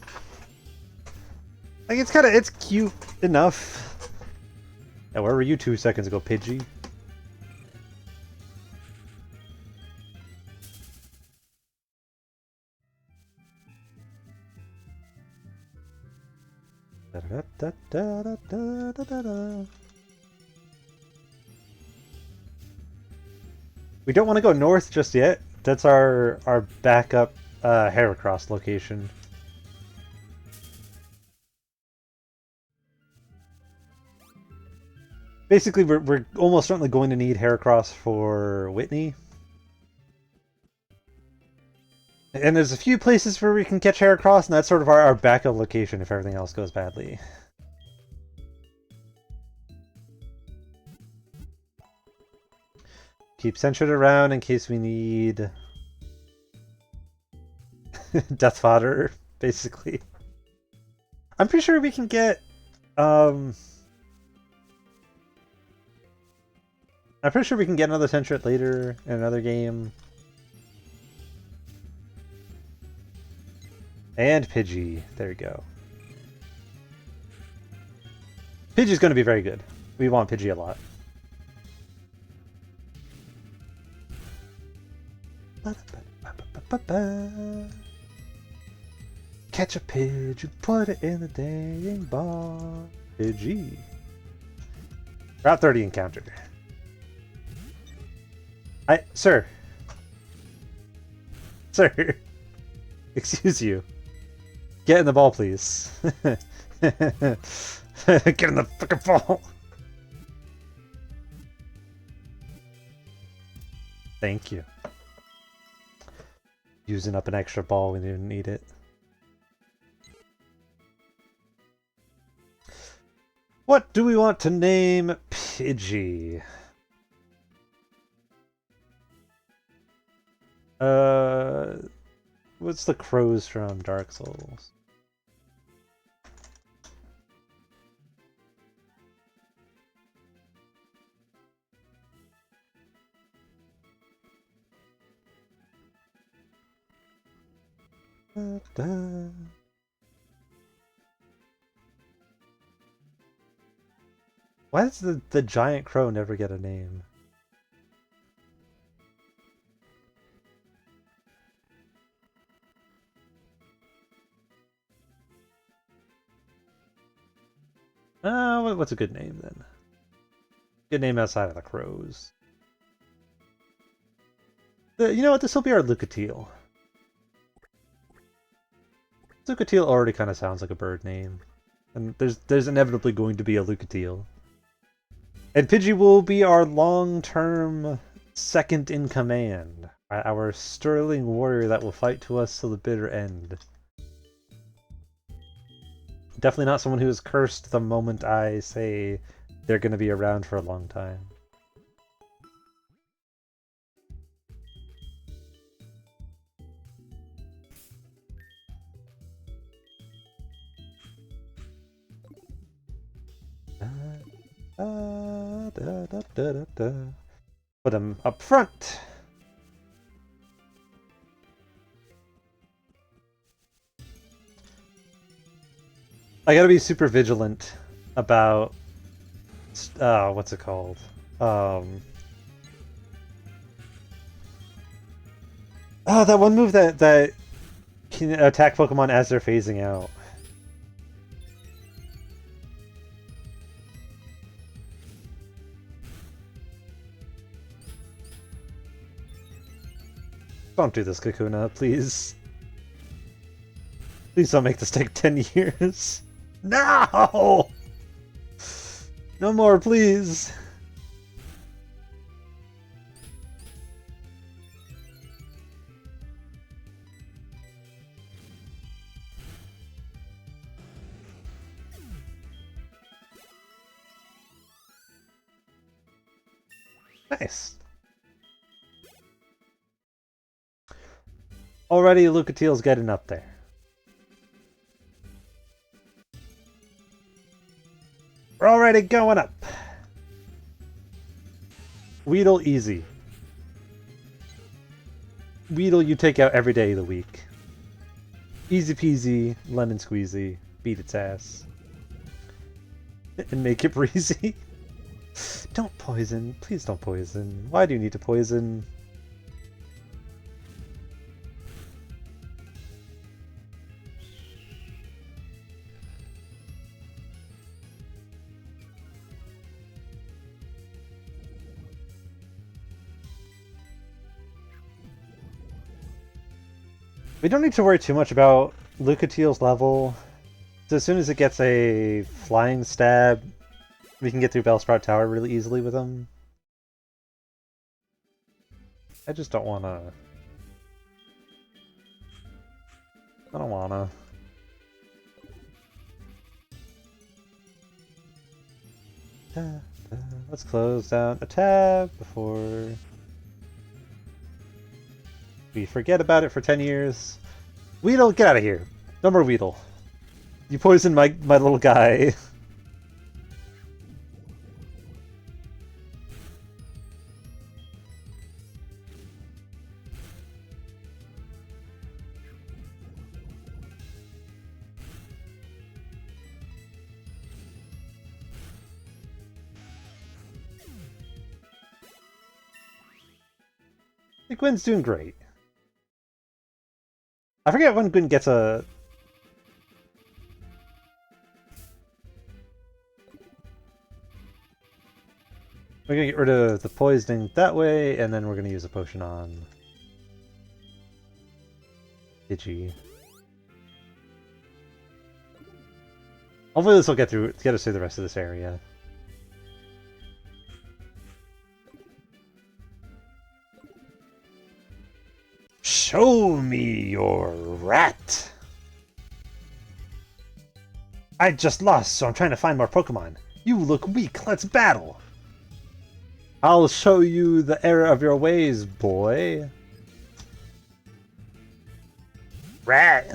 Like it's cute enough. Yeah, where were you 2 seconds ago, Pidgey? We don't want to go north just yet. That's our backup Heracross location. Basically, we're almost certainly going to need Heracross for Whitney. And there's a few places where we can catch Heracross, and that's sort of our backup location if everything else goes badly. Keep Sentret around in case we need death fodder, basically. I'm pretty sure we can get I'm pretty sure we can get another Sentret later in another game. And Pidgey. There you go. Pidgey's going to be very good. We want Pidgey a lot. Catch a Pidgey, put it in the dang bar. Pidgey. Route 30 encounter. Sir. Sir. Excuse you. Get in the ball, please. Get in the fucking ball. Thank you. Using up an extra ball when you didn't need it. What do we want to name Pidgey? What's the crows from Dark Souls? Why does the giant crow never get a name? What's a good name then? Good name outside of the crows. You know what? This will be our Lucatiel. Lucatiel already kind of sounds like a bird name, and there's inevitably going to be a Lucatiel. And Pidgey will be our long-term second in command, our sterling warrior that will fight to us till the bitter end. Definitely not someone who is cursed the moment I say they're going to be around for a long time. Put him up front. I gotta be super vigilant about what's it called? That one move that can attack Pokemon as they're phasing out. Don't do this, Kakuna, please. Please don't make this take 10 years. No! No more, please. Nice. Already Lucatiel's getting up there. We're already going up. Weedle easy. Weedle you take out every day of the week. Easy peasy, lemon squeezy, beat its ass. And make it breezy. Don't poison. Please don't poison. Why do you need to poison? We don't need to worry too much about Lucatiel's level. So as soon as it gets a flying stab, we can get through Bellsprout Tower really easily with him. I just don't wanna... I don't wanna. Let's close down a tab before we forget about it for 10 years. Weedle, get out of here. No more Weedle. You poisoned my little guy. I think Gwen's doing great. I forget when Gwen gets a... We're gonna get rid of the poisoning that way, and then we're gonna use a potion on Digi. Hopefully this will get us through the rest of this area. Show me your rat! I just lost, so I'm trying to find more Pokemon. You look weak, let's battle! I'll show you the error of your ways, boy. Rat!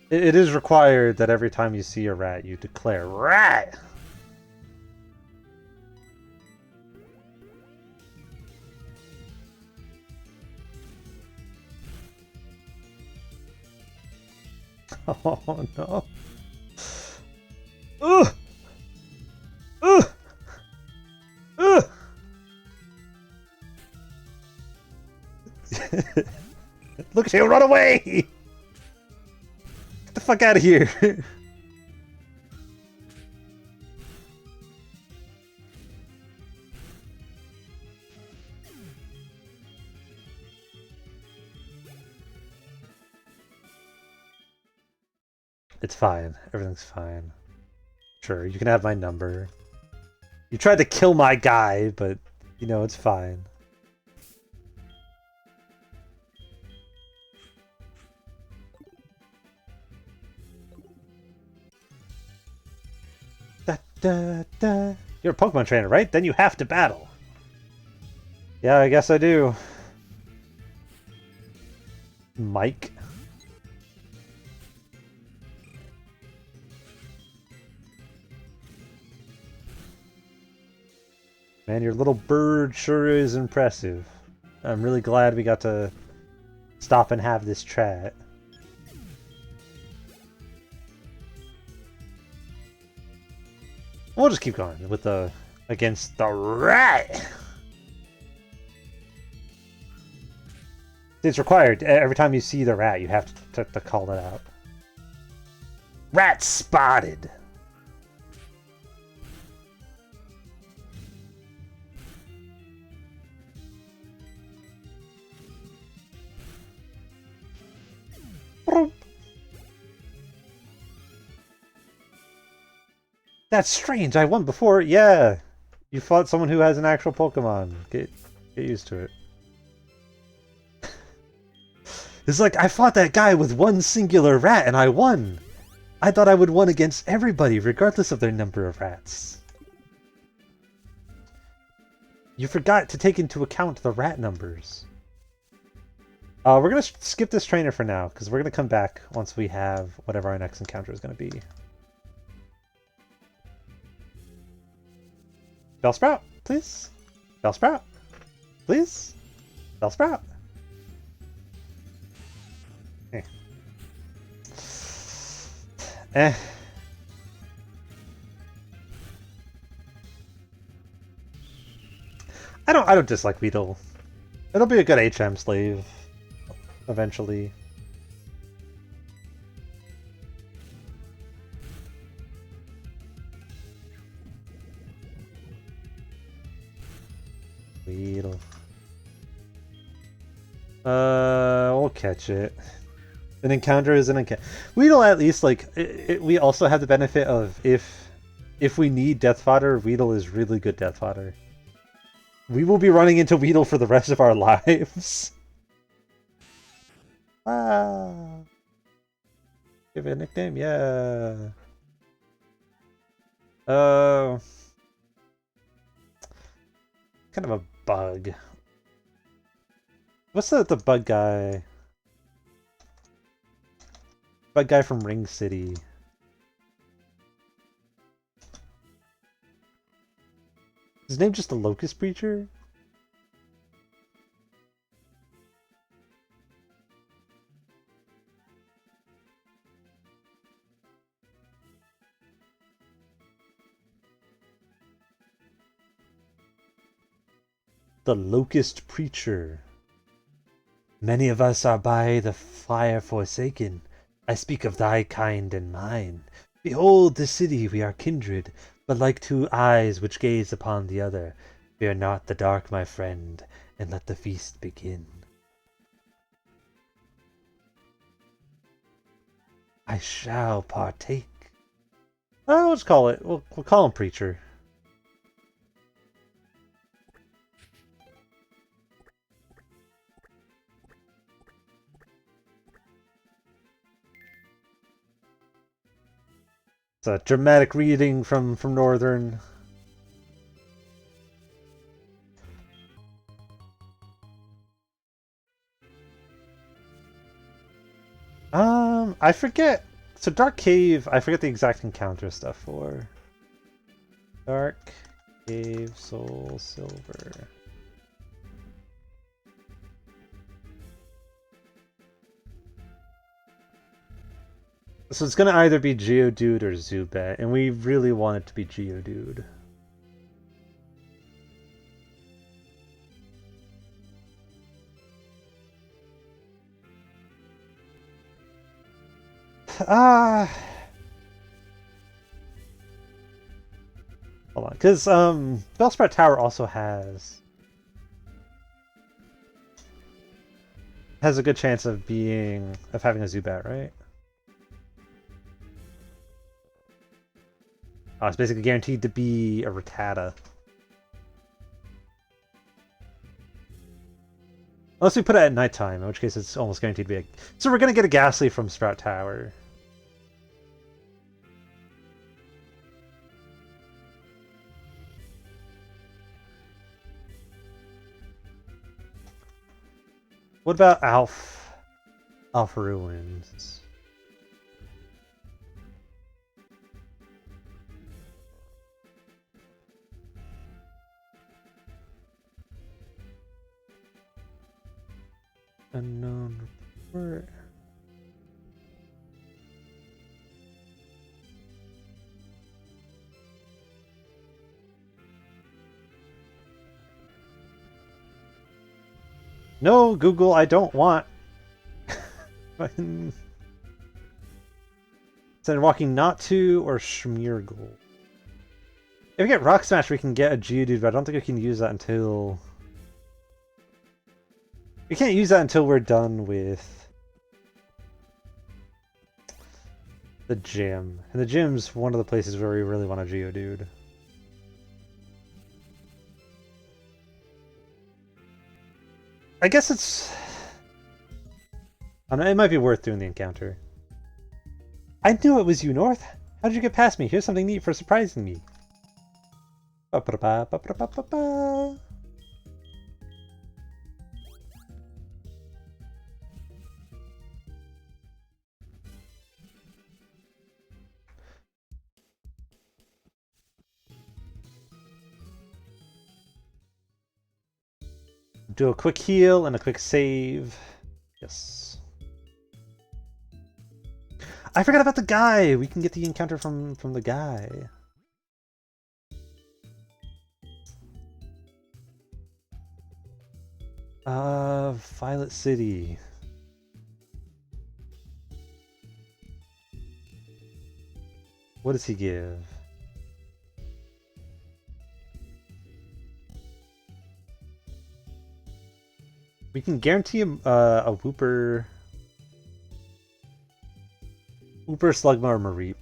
It is required that every time you see a rat, you declare rat! Oh no. Ugh! Ugh! Ugh! Look at you, run away! Get the fuck out of here! It's fine. Everything's fine. Sure, you can have my number. You tried to kill my guy, but, you know, it's fine. Da, da, da. You're a Pokemon trainer, right? Then you have to battle. Yeah, I guess I do. Mike. Man, your little bird sure is impressive. I'm really glad we got to stop and have this chat. We'll just keep going with the against the rat. It's required. Every time you see the rat, you have to call it out. Rat spotted. That's strange. I won before. Yeah, you fought someone who has an actual Pokemon. Get used to it. It's like, I fought that guy with one singular rat and I won. I thought I would win against everybody, regardless of their number of rats. You forgot to take into account the rat numbers. We're going to skip this trainer for now, because we're going to come back once we have whatever our next encounter is going to be. Bellsprout, please? Bellsprout, please? Bellsprout? Eh. I don't dislike Weedle. It'll be a good HM slave eventually. Weedle. We'll catch it. An encounter is an encounter. Weedle at least, like, we also have the benefit of if we need death fodder, Weedle is really good death fodder. We will be running into Weedle for the rest of our lives. Ah. Give it a nickname? Yeah. Kind of a bug. What's the bug guy? Bug guy from Ring City. Is his name just the Locust Preacher? The Locust Preacher. Many of us are by the fire forsaken. I speak of thy kind and mine. Behold the city, we are kindred, but like two eyes which gaze upon the other. Fear not the dark, my friend, and let the feast begin. I shall partake. Oh, let's call it. We'll call him Preacher. It's a dramatic reading from Northern. I forget. So Dark Cave, I forget the exact encounter stuff for. Dark Cave, Soul Silver. So it's gonna either be Geodude or Zubat, and we really want it to be Geodude. Hold on, because Bellsprout Tower also has a good chance of having a Zubat, right? Oh, it's basically guaranteed to be a Rattata. Unless we put it at nighttime, in which case it's almost guaranteed to be a... So we're gonna get a Ghastly from Sprout Tower. What about Alpha Ruins? Unknown report. No, Google, I don't want. Instead of walking not to or Schmeargle. If we get Rock Smash, we can get a Geodude, but I don't think we can use that until... We can't use that until we're done with the gym. And the gym's one of the places where we really want a Geodude. I guess it's... I don't know, it might be worth doing the encounter. I knew it was you, North! How did you get past me? Here's something neat for surprising me. Ba-ba-ba-ba-ba-ba-ba. Do a quick heal and a quick save. Yes. I forgot about the guy! We can get the encounter from the guy. Violet City. What does he give? We can guarantee him a Wooper, Slugma, or Mareep.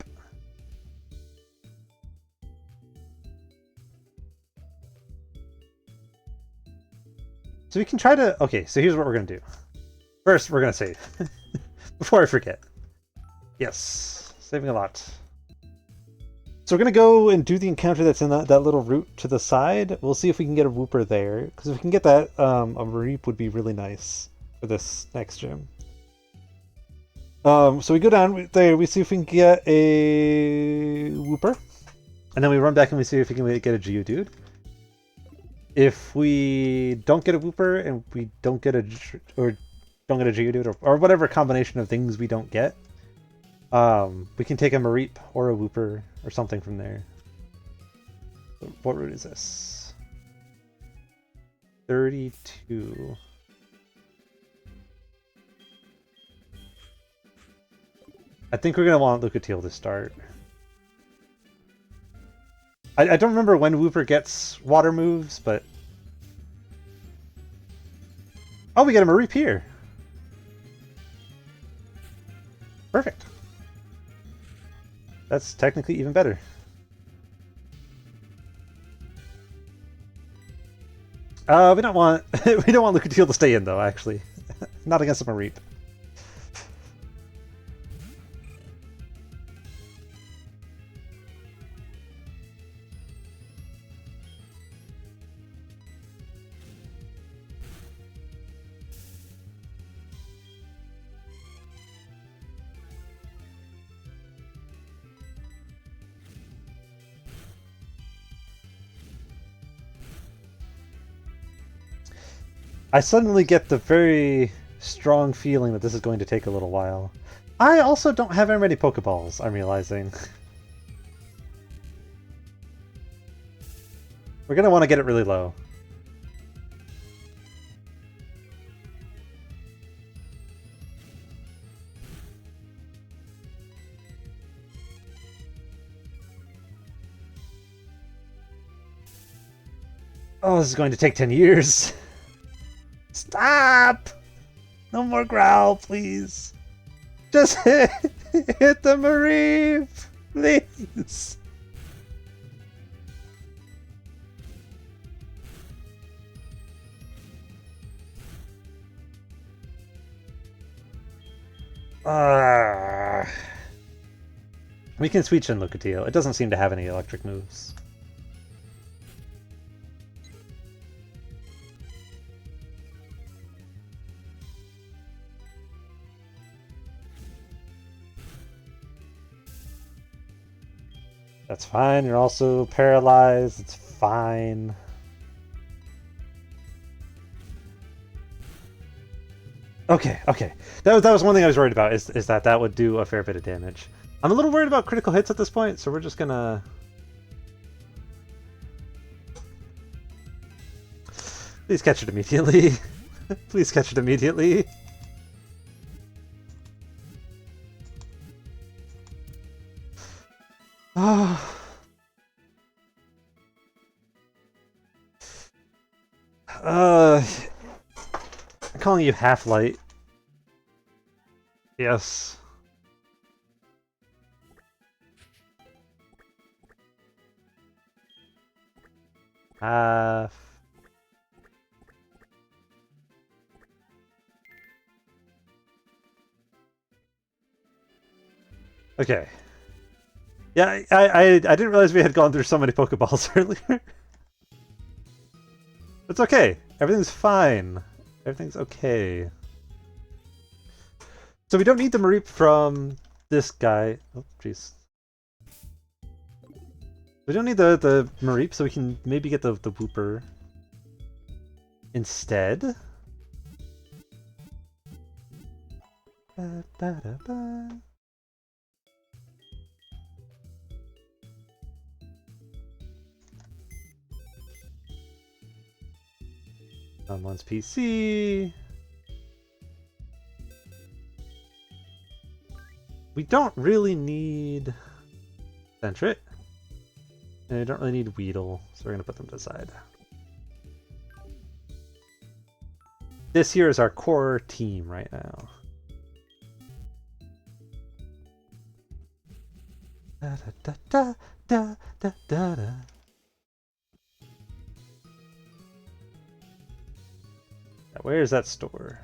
So we can try to... Okay, so here's what we're going to do. First, we're going to save. Before I forget. Yes, saving a lot. So we're going to go and do the encounter that's in that little route to the side. We'll see if we can get a Wooper there. Because if we can get that, a Mareep would be really nice for this next gym. So we go down there, we see if we can get a Wooper. And then we run back and we see if we can get a Geodude. If we don't get a Wooper and we don't get a Geodude or whatever combination of things we don't get, we can take a Mareep or a Wooper or something from there. What route is this? 32. I think we're going to want Lucatiel to start. I don't remember when Wooper gets water moves, but... Oh, we get a Mareep here! Perfect. That's technically even better. We don't want we don't want Lucatiel to stay in though, actually. Not against a Mareep. I suddenly get the very strong feeling that this is going to take a little while. I also don't have very many Pokeballs, I'm realizing. We're going to want to get it really low. Oh, this is going to take 10 years. Stop! No more growl, please. Just hit the Mareep, please. We can switch in Lucatiel. It doesn't seem to have any electric moves. That's fine. You're also paralyzed. It's fine. Okay, okay. That was one thing I was worried about, is that would do a fair bit of damage. I'm a little worried about critical hits at this point, so we're just gonna... Please catch it immediately. Please catch it immediately. Oh. I'm calling you Half-Light. Yes. Half. Okay. Yeah, I didn't realize we had gone through so many Pokeballs earlier. It's okay. Everything's fine. Everything's okay. So we don't need the Mareep from this guy. Oh, jeez. We don't need the Mareep, so we can maybe get the Wooper instead. Ba, ba, da, ba. Someone's PC. We don't really need Sentret. And we don't really need Weedle, so we're going to put them to the side. This here is our core team right now. Da, da, da, da, da, da, da. Where is that store?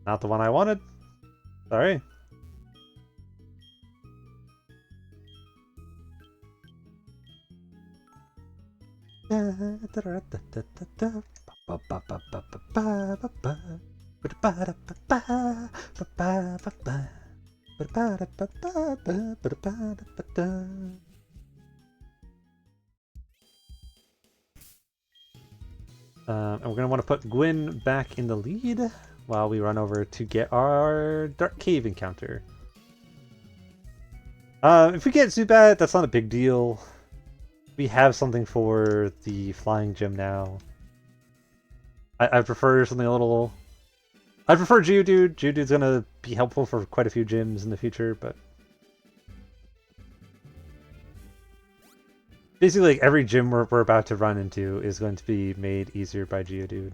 Not the one I wanted. Sorry. And we're going to want to put Gwyn back in the lead while we run over to get our Dark Cave encounter. If we get Zubat, that's not a big deal. We have something for the Flying Gym now. I prefer something a little... I prefer Geodude. Geodude's going to be helpful for quite a few gyms in the future, but... Basically, like, every gym we're about to run into is going to be made easier by Geodude.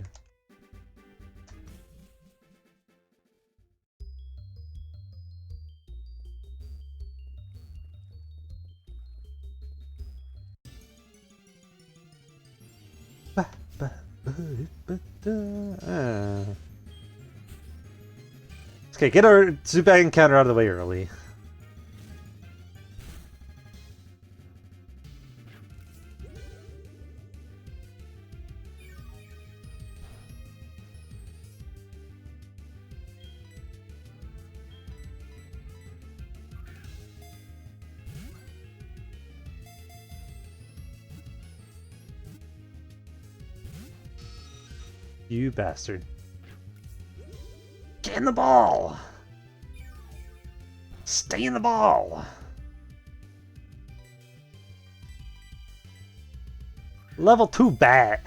Okay, get our Zubat encounter out of the way early. You bastard. Get in the ball! Stay in the ball! Level 2 bat!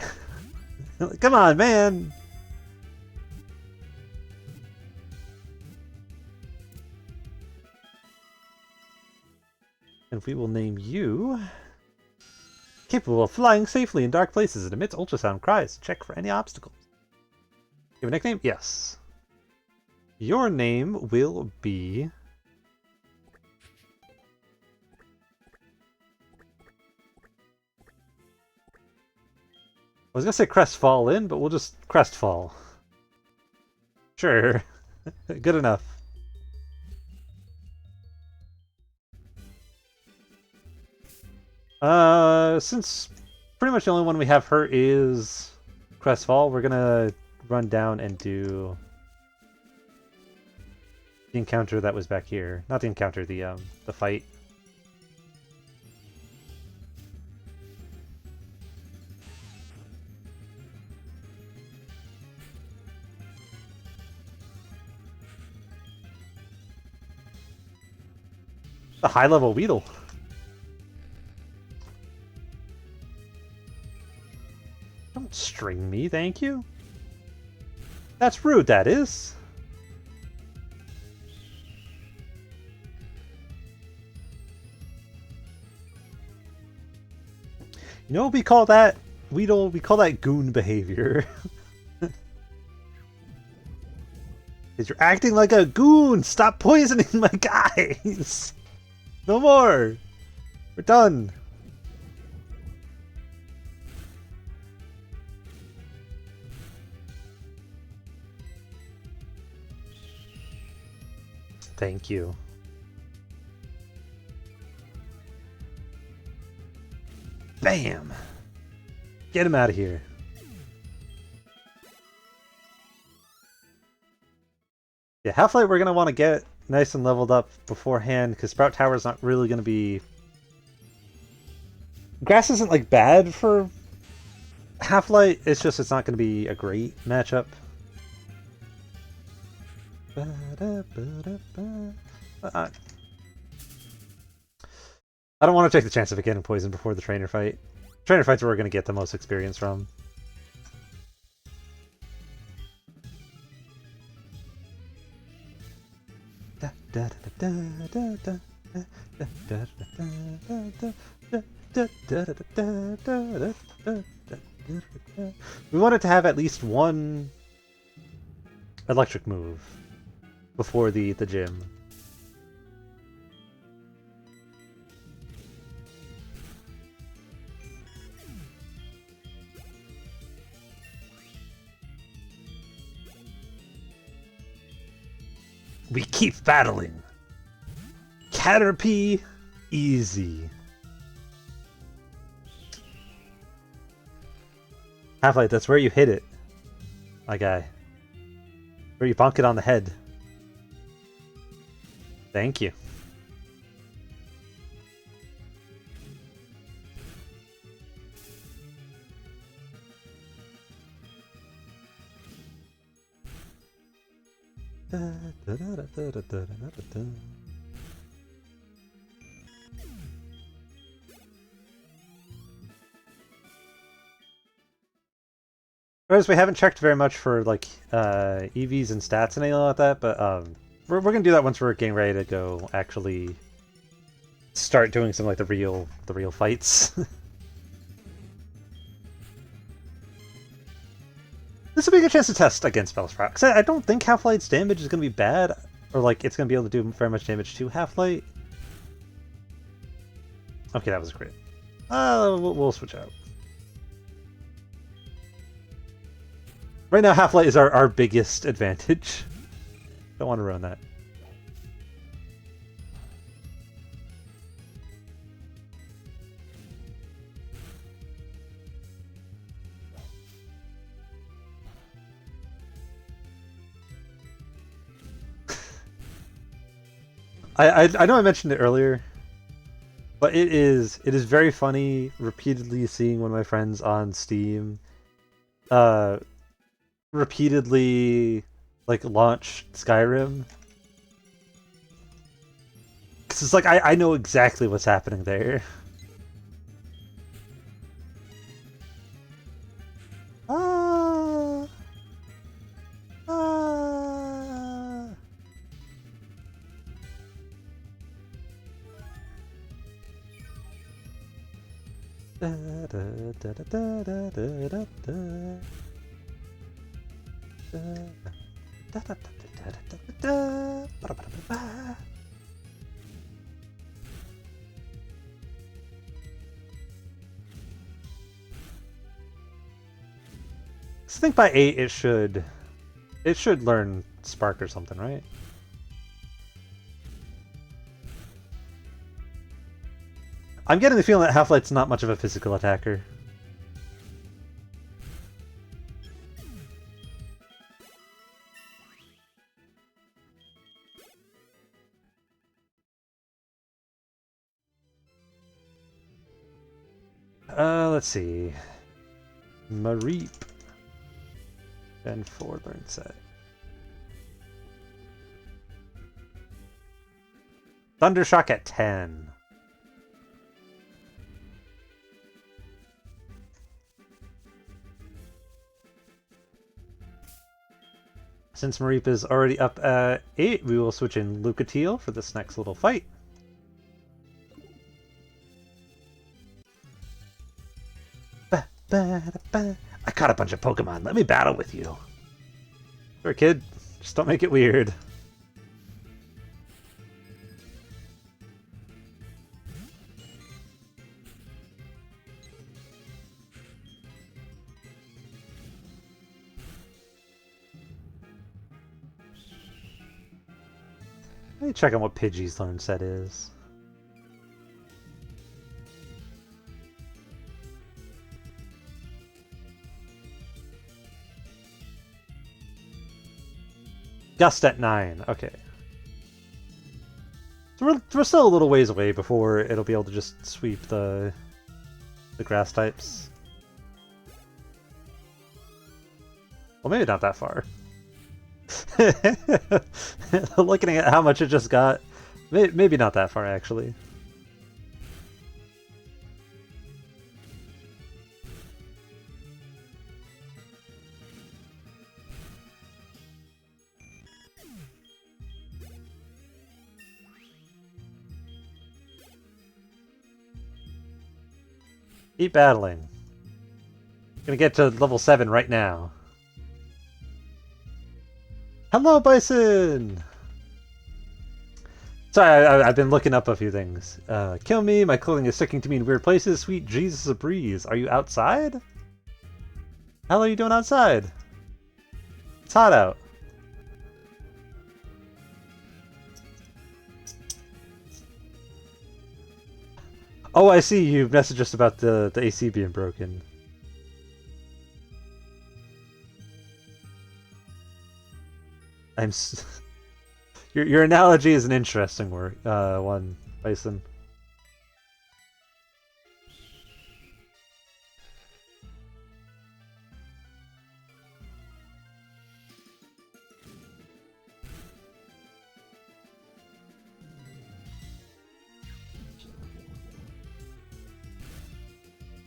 Come on, man! And we will name you... Capable of flying safely in dark places and emits ultrasound cries. Check for any obstacles. You have a nickname? Yes. Your name will be... I was gonna say Crestfallen, but we'll just Crestfall. Sure. Good enough. Since pretty much the only one we have her is Crestfall, we're gonna run down and do the encounter that was back here. Not the encounter, the fight. The high-level Weedle. Don't string me, thank you. That's rude, that is. You know what we call that, Weedle? We call that goon behavior. Because you're acting like a goon! Stop poisoning my guys! No more! We're done! Thank you. Bam! Get him out of here. Yeah, Half-Light we're going to want to get nice and leveled up beforehand, because Sprout Tower's not really going to be... Grass isn't, like, bad for Half-Light, it's just it's not going to be a great matchup. I don't want to take the chance of it getting poisoned before the trainer fight. Trainer fights are where we're going to get the most experience from. Da, da, da, da, da, da. We wanted to have at least one electric move before the gym. We keep battling. Caterpie, easy. Half-Life, that's where you hit it, my guy. Where you bonk it on the head. Thank you. Whereas we haven't checked very much for like EVs and stats and anything like that, but we're gonna do that once we're getting ready to go actually start doing some like the real fights. This will be a good chance to test against Bellsprout, because I don't think Half-Light's damage is gonna be bad, or like it's gonna be able to do very much damage to Half-Light. Okay, that was a crit. We'll switch out. Right now, Half-Light is our biggest advantage. Don't want to ruin that. I know I mentioned it earlier, but it is very funny repeatedly seeing one of my friends on Steam repeatedly like launch Skyrim. Cause it's like I know exactly what's happening there. Ah, ah. Da, da, da, da, da, da, da, da. I think by 8 it should learn Spark or something, right? I'm getting the feeling that Half-Light's not much of a physical attacker. Let's see. Mareep. Gen 4 learn set. Thundershock at 10. Since Mareep is already up at 8, we will switch in Lucatiel for this next little fight. I caught a bunch of Pokemon. Let me battle with you. Sure, kid. Just don't make it weird. Let me check on what Pidgey's learn set is. Gust at 9. Okay. So we're still a little ways away before it'll be able to just sweep the grass types. Well, maybe not that far. Looking at how much it just got, maybe not that far actually. Keep battling. Gonna get to level 7 right now. Hello, Bison! Sorry, I've been looking up a few things. Kill me, my clothing is sticking to me in weird places. Sweet Jesus, a breeze. Are you outside? How are you doing outside? It's hot out. Oh, I see. You messaged us about the AC being broken. Your analogy is an interesting one, Bison.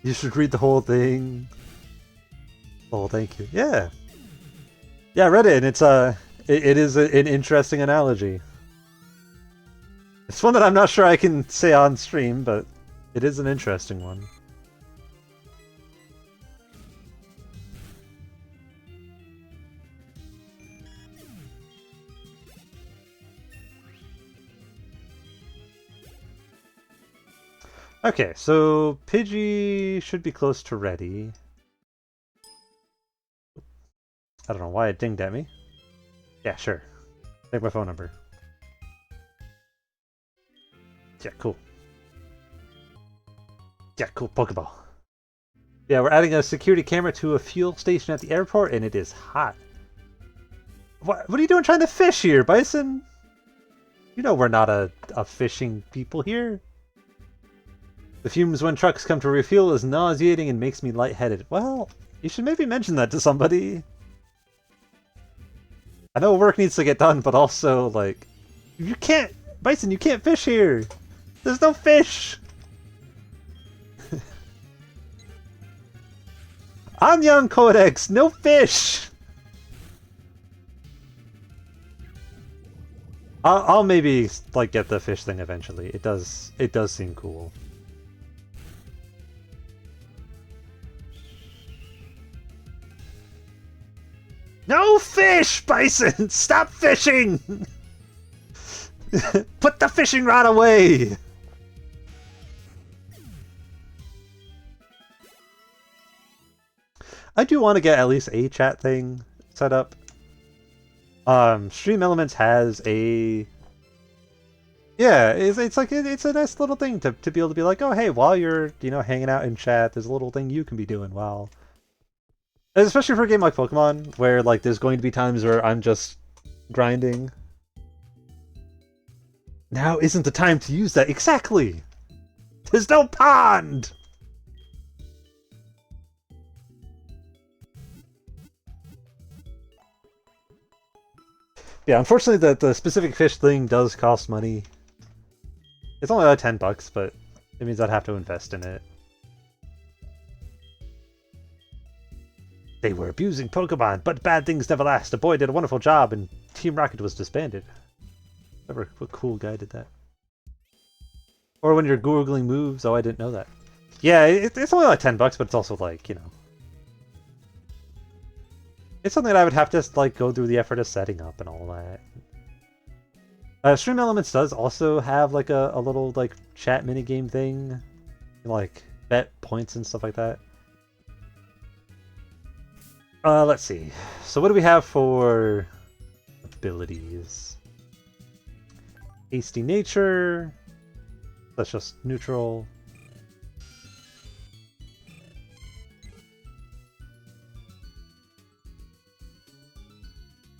You should read the whole thing. Oh, thank you. Yeah. Yeah, I read it, and it is an interesting analogy. It's one that I'm not sure I can say on stream, but it is an interesting one. Okay, so Pidgey should be close to ready. I don't know why it dinged at me. Yeah, sure. Take my phone number. Yeah, cool. Yeah, cool. Pokeball. Yeah, we're adding a security camera to a fuel station at the airport, and it is hot. What are you doing trying to fish here, Bison? You know we're not a fishing people here. The fumes when trucks come to refuel is nauseating and makes me lightheaded. Well, you should maybe mention that to somebody. I know work needs to get done, but also, like, you can't... Bison, you can't fish here! There's no fish! Anyan Codex, no fish! I'll maybe, like, get the fish thing eventually. It does seem cool. No fish, Bison! Stop fishing! Put the fishing rod away! I do want to get at least a chat thing set up. Stream Elements has a... Yeah, it's like it's a nice little thing to be able to be like, oh hey, while you're hanging out in chat, there's a little thing you can be doing while... Especially for a game like Pokemon, where like there's going to be times where I'm just grinding. Now isn't the time to use that. Exactly! There's no pond! Yeah, unfortunately the specific fish thing does cost money. It's only like $10, but it means I'd have to invest in it. They were abusing Pokemon, but bad things never last. A boy did a wonderful job, and Team Rocket was disbanded. What cool guy did that? Or when you're googling moves, oh, I didn't know that. Yeah, it's only like $10, but it's also like, it's something that I would have to like go through the effort of setting up and all that. Stream Elements does also have like a little like chat minigame thing, like bet points and stuff like that. Let's see. So what do we have for abilities? Hasty Nature. That's just neutral.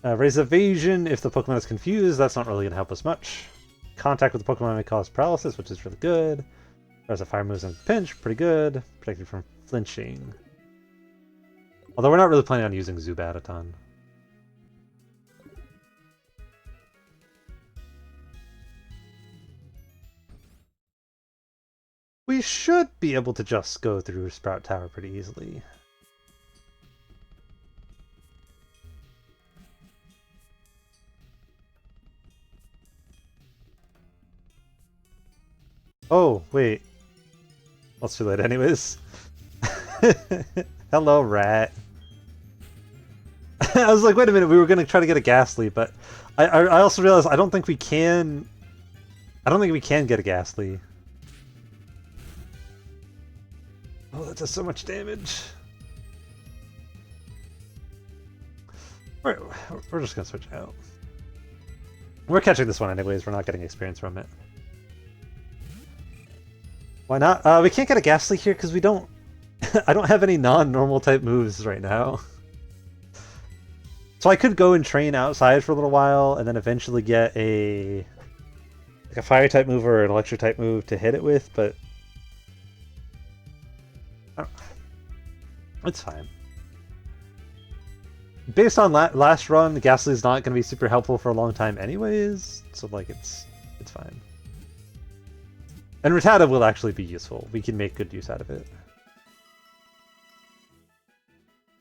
Raise Evasion if the Pokemon is confused. That's not really going to help us much. Contact with the Pokemon may cause paralysis, which is really good. There's a fire moves in pinch. Pretty good. Protected from flinching. Although we're not really planning on using Zubat a ton. We should be able to just go through Sprout Tower pretty easily. Oh, wait. Well, it's too late anyways. Hello, rat. I was like, wait a minute, we were gonna try to get a Ghastly, but I also realized I don't think we can get a Ghastly. Oh, that does so much damage. We're just gonna switch out. We're catching this one anyways, we're not getting experience from it. Why not? We can't get a Ghastly here because we don't... I don't have any non-normal type moves right now. So I could go and train outside for a little while and then eventually get a fire type move or an electric type move to hit it with, but it's fine. Based on last run, Ghastly's not going to be super helpful for a long time anyways, so like it's fine. And Rattata will actually be useful. We can make good use out of it.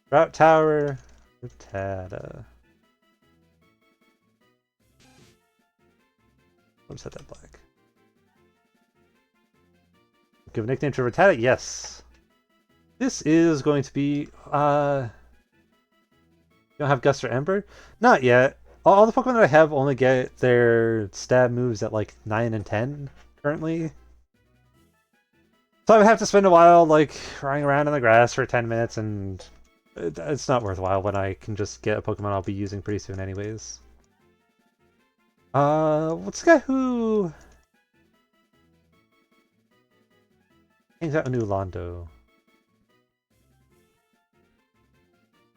Route Tower, Rattata. I'll set that black. Give a nickname to Rattata? Yes. This is going to be, you don't have Gust or Ember? Not yet. All the Pokemon that I have only get their stab moves at like 9 and 10 currently. So I would have to spend a while like running around in the grass for 10 minutes, and it's not worthwhile when I can just get a Pokemon I'll be using pretty soon anyways. What's the guy who hangs out in New Londo?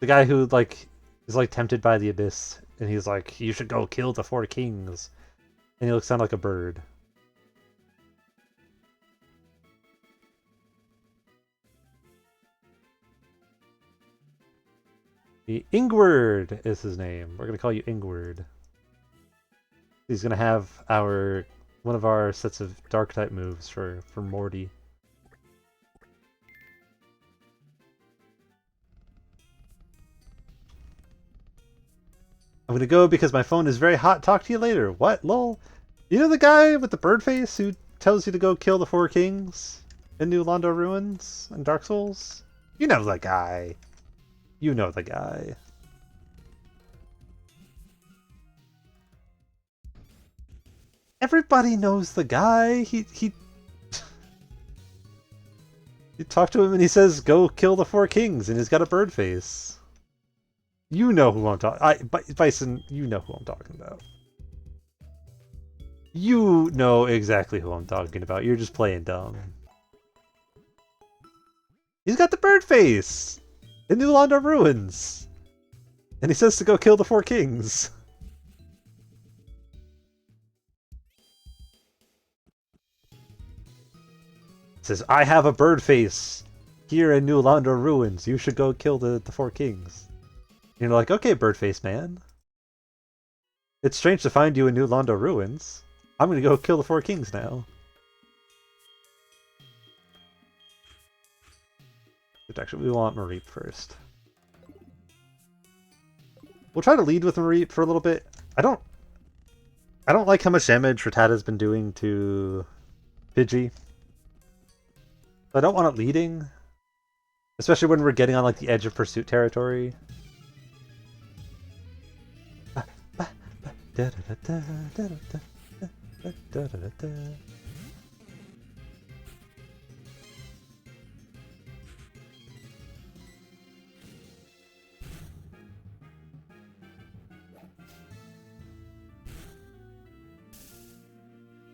The guy who like is like tempted by the abyss, and he's like, "You should go kill the 4 kings," and he looks sound like a bird. The Ingward is his name. We're gonna call you Ingward. He's gonna have one of our sets of dark type moves for Morty. I'm gonna go because my phone is very hot. Talk to you later. What? Lol. You know the guy with the bird face who tells you to go kill the 4 kings in New Londo Ruins and Dark Souls? You know the guy. You know the guy. Everybody knows the guy. He You talk to him and he says, "Go kill the 4 kings," and he's got a bird face. You know who I'm talking. Bison, you know who I'm talking about. You know exactly who I'm talking about. You're just playing dumb. He's got the bird face in New Londo Ruins, and he says to go kill the 4 kings. Says, "I have a bird face here in New Londo Ruins. You should go kill the 4 kings." And you're like, "Okay, bird face man. It's strange to find you in New Londo Ruins. I'm gonna go kill the 4 kings now." But actually, we want Mareep first. We'll try to lead with Mareep for a little bit. I don't like how much damage Rattata's been doing to Pidgey. I don't want it leading, especially when we're getting on like the edge of pursuit territory.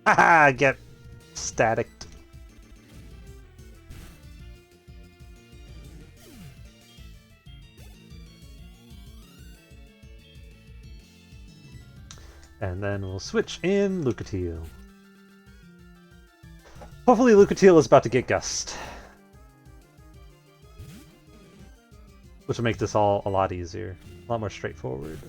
Haha, get staticked. And then we'll switch in Lucatiel. Hopefully Lucatiel is about to get Gust, which will make this all a lot easier, a lot more straightforward.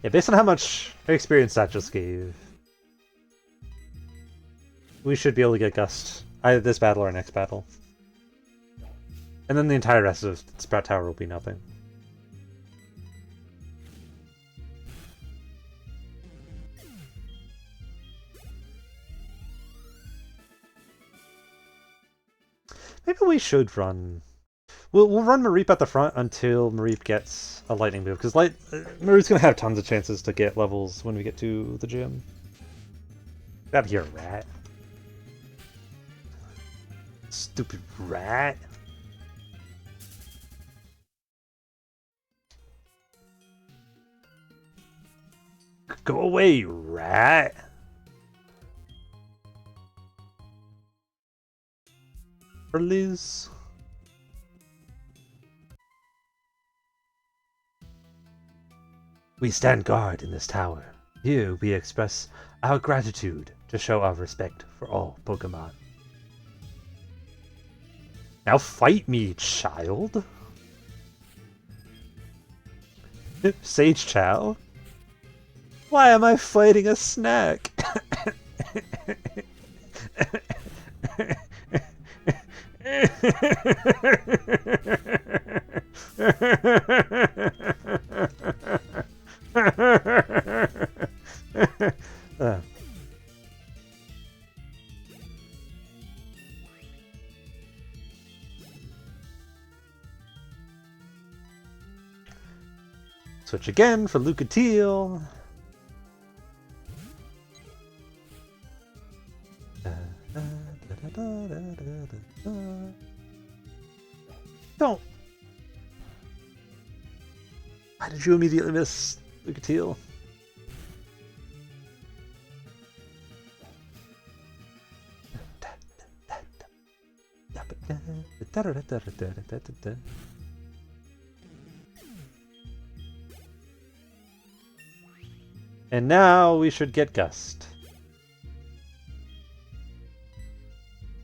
Yeah, based on how much experience that just gave, we should be able to get Gust either this battle or next battle. And then the entire rest of Sprout Tower will be nothing. Maybe we should run. We'll run Mareep at the front until Mareep gets a lightning move, because Mareep's gonna have tons of chances to get levels when we get to the gym. Get out of here, rat. Stupid rat. Go away, rat. For Liz. We stand guard in this tower. Here we express our gratitude to show our respect for all Pokemon. Now fight me, child. Sage Chow? Why am I fighting a snack? Switch again for Lucatile. Don't. Why did you immediately miss Lucatile? And now we should get Gust.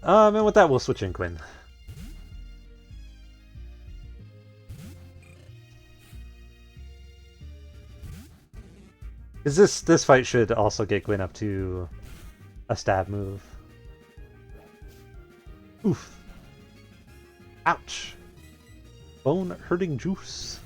And with that, we'll switch in Quinn. Because this fight should also get Gwyn up to a stab move. Oof. Ouch. Bone hurting juice.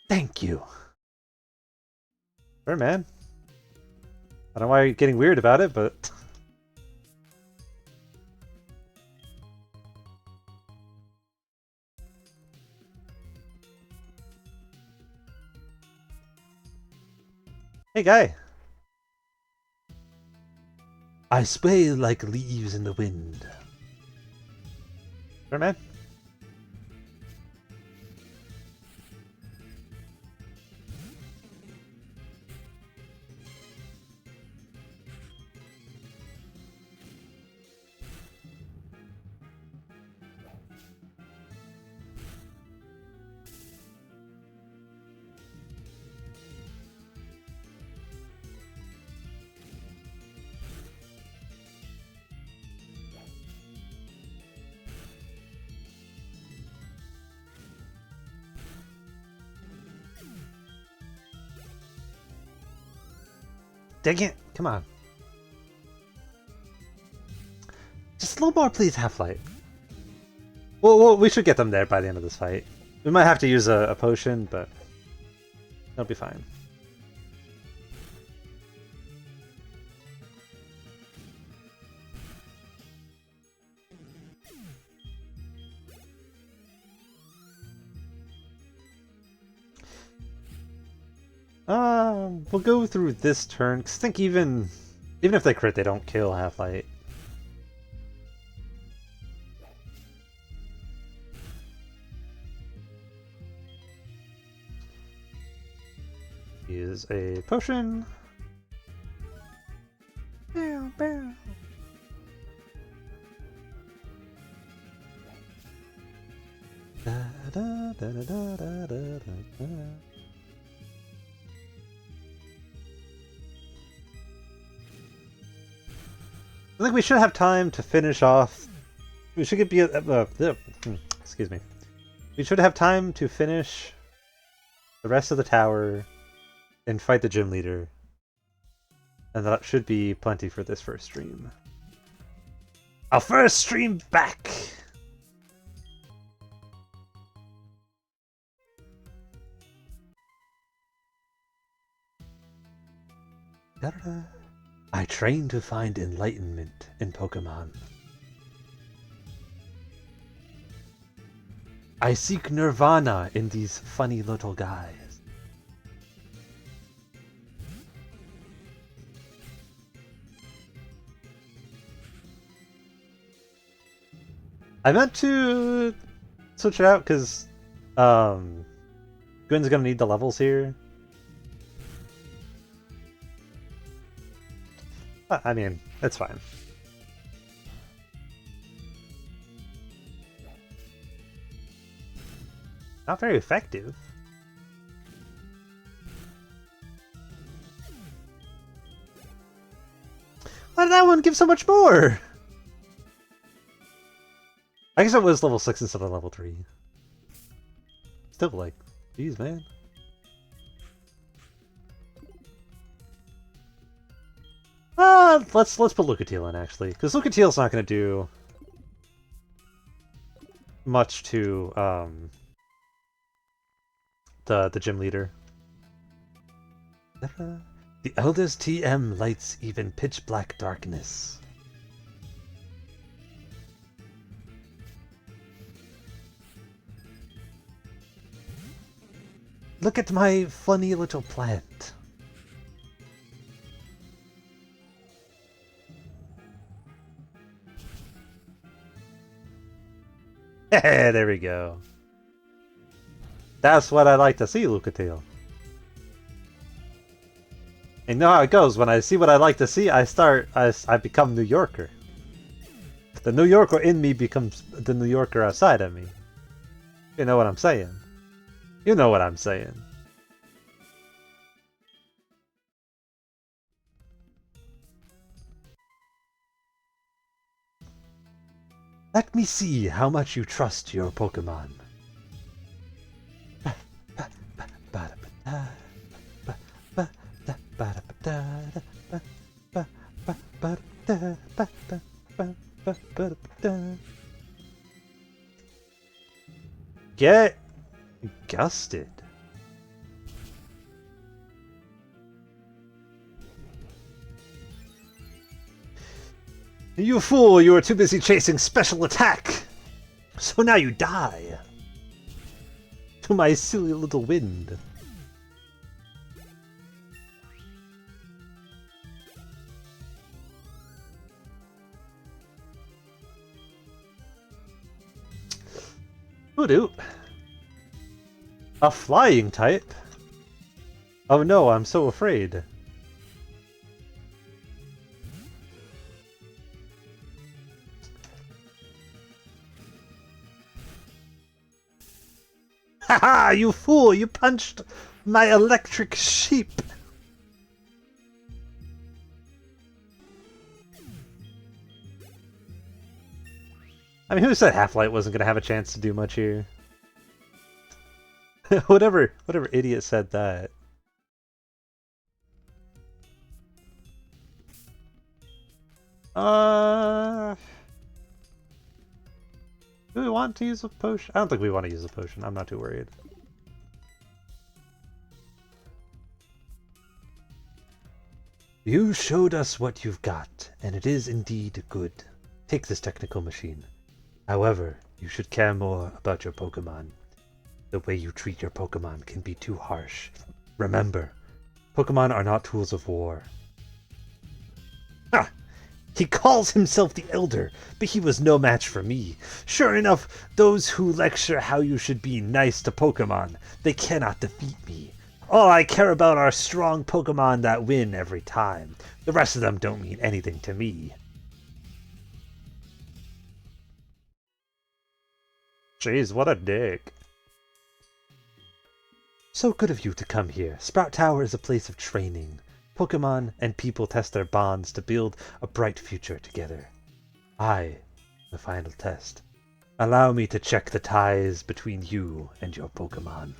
Thank you. Sure, man. I don't know why you're getting weird about it, but... Hey, guy. I sway like leaves in the wind. Sure, man. Dang it! Come on. Just a little more, please, Half-Light. Well, we should get them there by the end of this fight. We might have to use a potion, but that'll be fine. We'll go through this turn, because I think even if they crit, they don't kill Half-Light. Use a potion. Bow, bow. Da, da, da, da, da, da, da. I think we should have time to finish off. We should be excuse me. We should have time to finish the rest of the tower and fight the gym leader. And that should be plenty for this first stream. Our first stream back! I train to find enlightenment in Pokemon. I seek nirvana in these funny little guys. I meant to switch it out because Gwen's gonna need the levels here. I mean, it's fine. Not very effective. Why did that one give so much more? I guess it was level 6 instead of level 3. Still, like, geez, man. Let's put Lucateel in, actually. Because Lucateel's not going to do much to, the gym leader. The Elder's TM lights even pitch black darkness. Look at my funny little plant. There we go. That's what I like to see, Lucateel. And you know how it goes. When I see what I like to see, I become New Yorker. The New Yorker in me becomes the New Yorker outside of me. You know what I'm saying? You know what I'm saying. Let me see how much you trust your Pokemon. Get gusted. You fool, you were too busy chasing special attack. So now you die. To my silly little wind. Voodoo. A flying type? Oh no, I'm so afraid. Haha, you fool! You punched my electric sheep! I mean, who said Half-Light wasn't going to have a chance to do much here? whatever idiot said that. Do we want to use a potion? I don't think we want to use a potion. I'm not too worried. You showed us what you've got, and it is indeed good. Take this technical machine. However, you should care more about your Pokemon. The way you treat your Pokemon can be too harsh. Remember, Pokemon are not tools of war. Ha! He calls himself the Elder, but he was no match for me. Sure enough, those who lecture how you should be nice to Pokemon, they cannot defeat me. All I care about are strong Pokemon that win every time. The rest of them don't mean anything to me. Jeez, what a dick. So good of you to come here. Sprout Tower is a place of training. Pokemon and people test their bonds to build a bright future together. The final test. Allow me to check the ties between you and your Pokemon.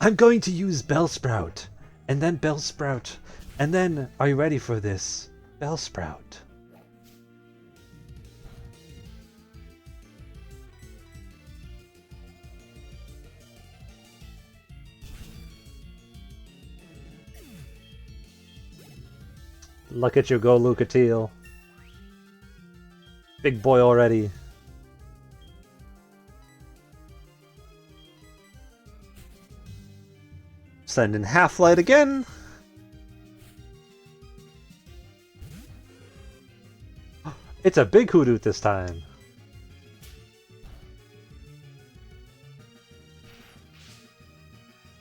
I'm going to use Bellsprout, and then Bellsprout, and then, are you ready for this? Bellsprout. Look at you go, Lucatiel. Big boy already. Send in Half-Light again. It's a big hoodoo this time.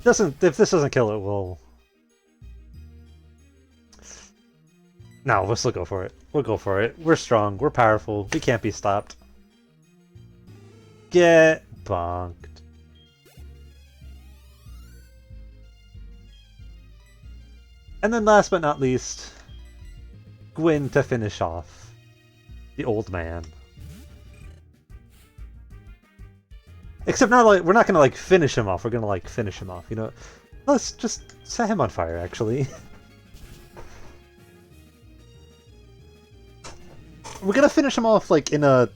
If this doesn't kill it, we'll... No, we'll still go for it. We'll go for it. We're strong. We're powerful. We can't be stopped. Get bonked. And then last but not least, Gwyn to finish off the old man. Except not like we're not gonna like finish him off. We're gonna like finish him off. You know, let's just set him on fire. Actually, we're gonna finish him off like in a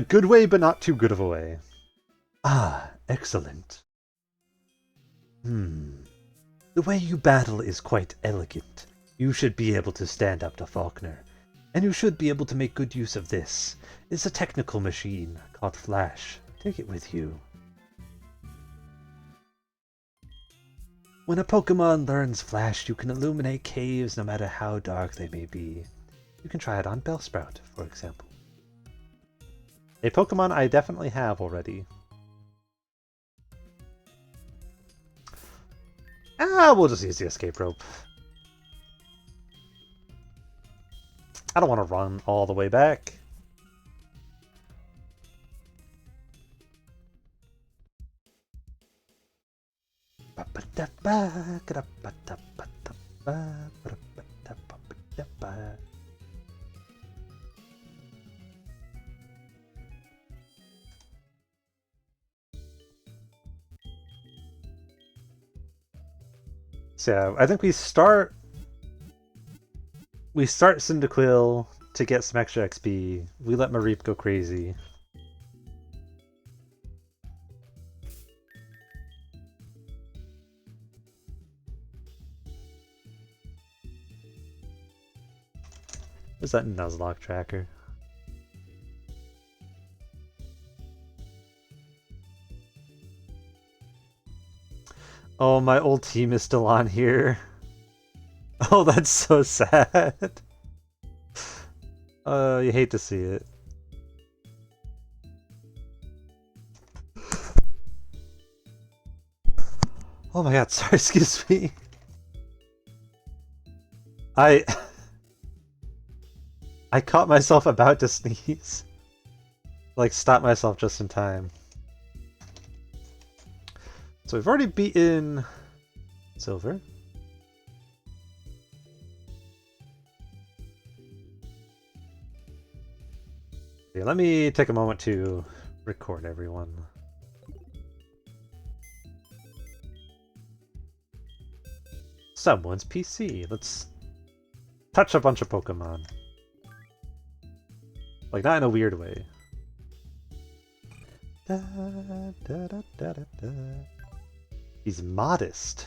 good way, but not too good of a way. Ah, excellent. The way you battle is quite elegant. You should be able to stand up to Faulkner. And you should be able to make good use of this. It's a technical machine called Flash. Take it with you. When a Pokemon learns Flash, you can illuminate caves no matter how dark they may be. You can try it on Bellsprout, for example. A Pokemon I definitely have already. We'll just use the escape rope. I don't want to run all the way back. So I think we start Cyndaquil to get some extra XP. We let Mareep go crazy. Where's that NationLocke tracker? Oh, my old team is still on here. Oh, that's so sad. You hate to see it. Oh my god, sorry, excuse me. I caught myself about to sneeze. Like, stopped myself just in time. So we've already beaten Silver. Okay, let me take a moment to record everyone. Someone's PC. Let's touch a bunch of Pokemon. Like, not in a weird way. Da, da, da, da, da, da. He's modest.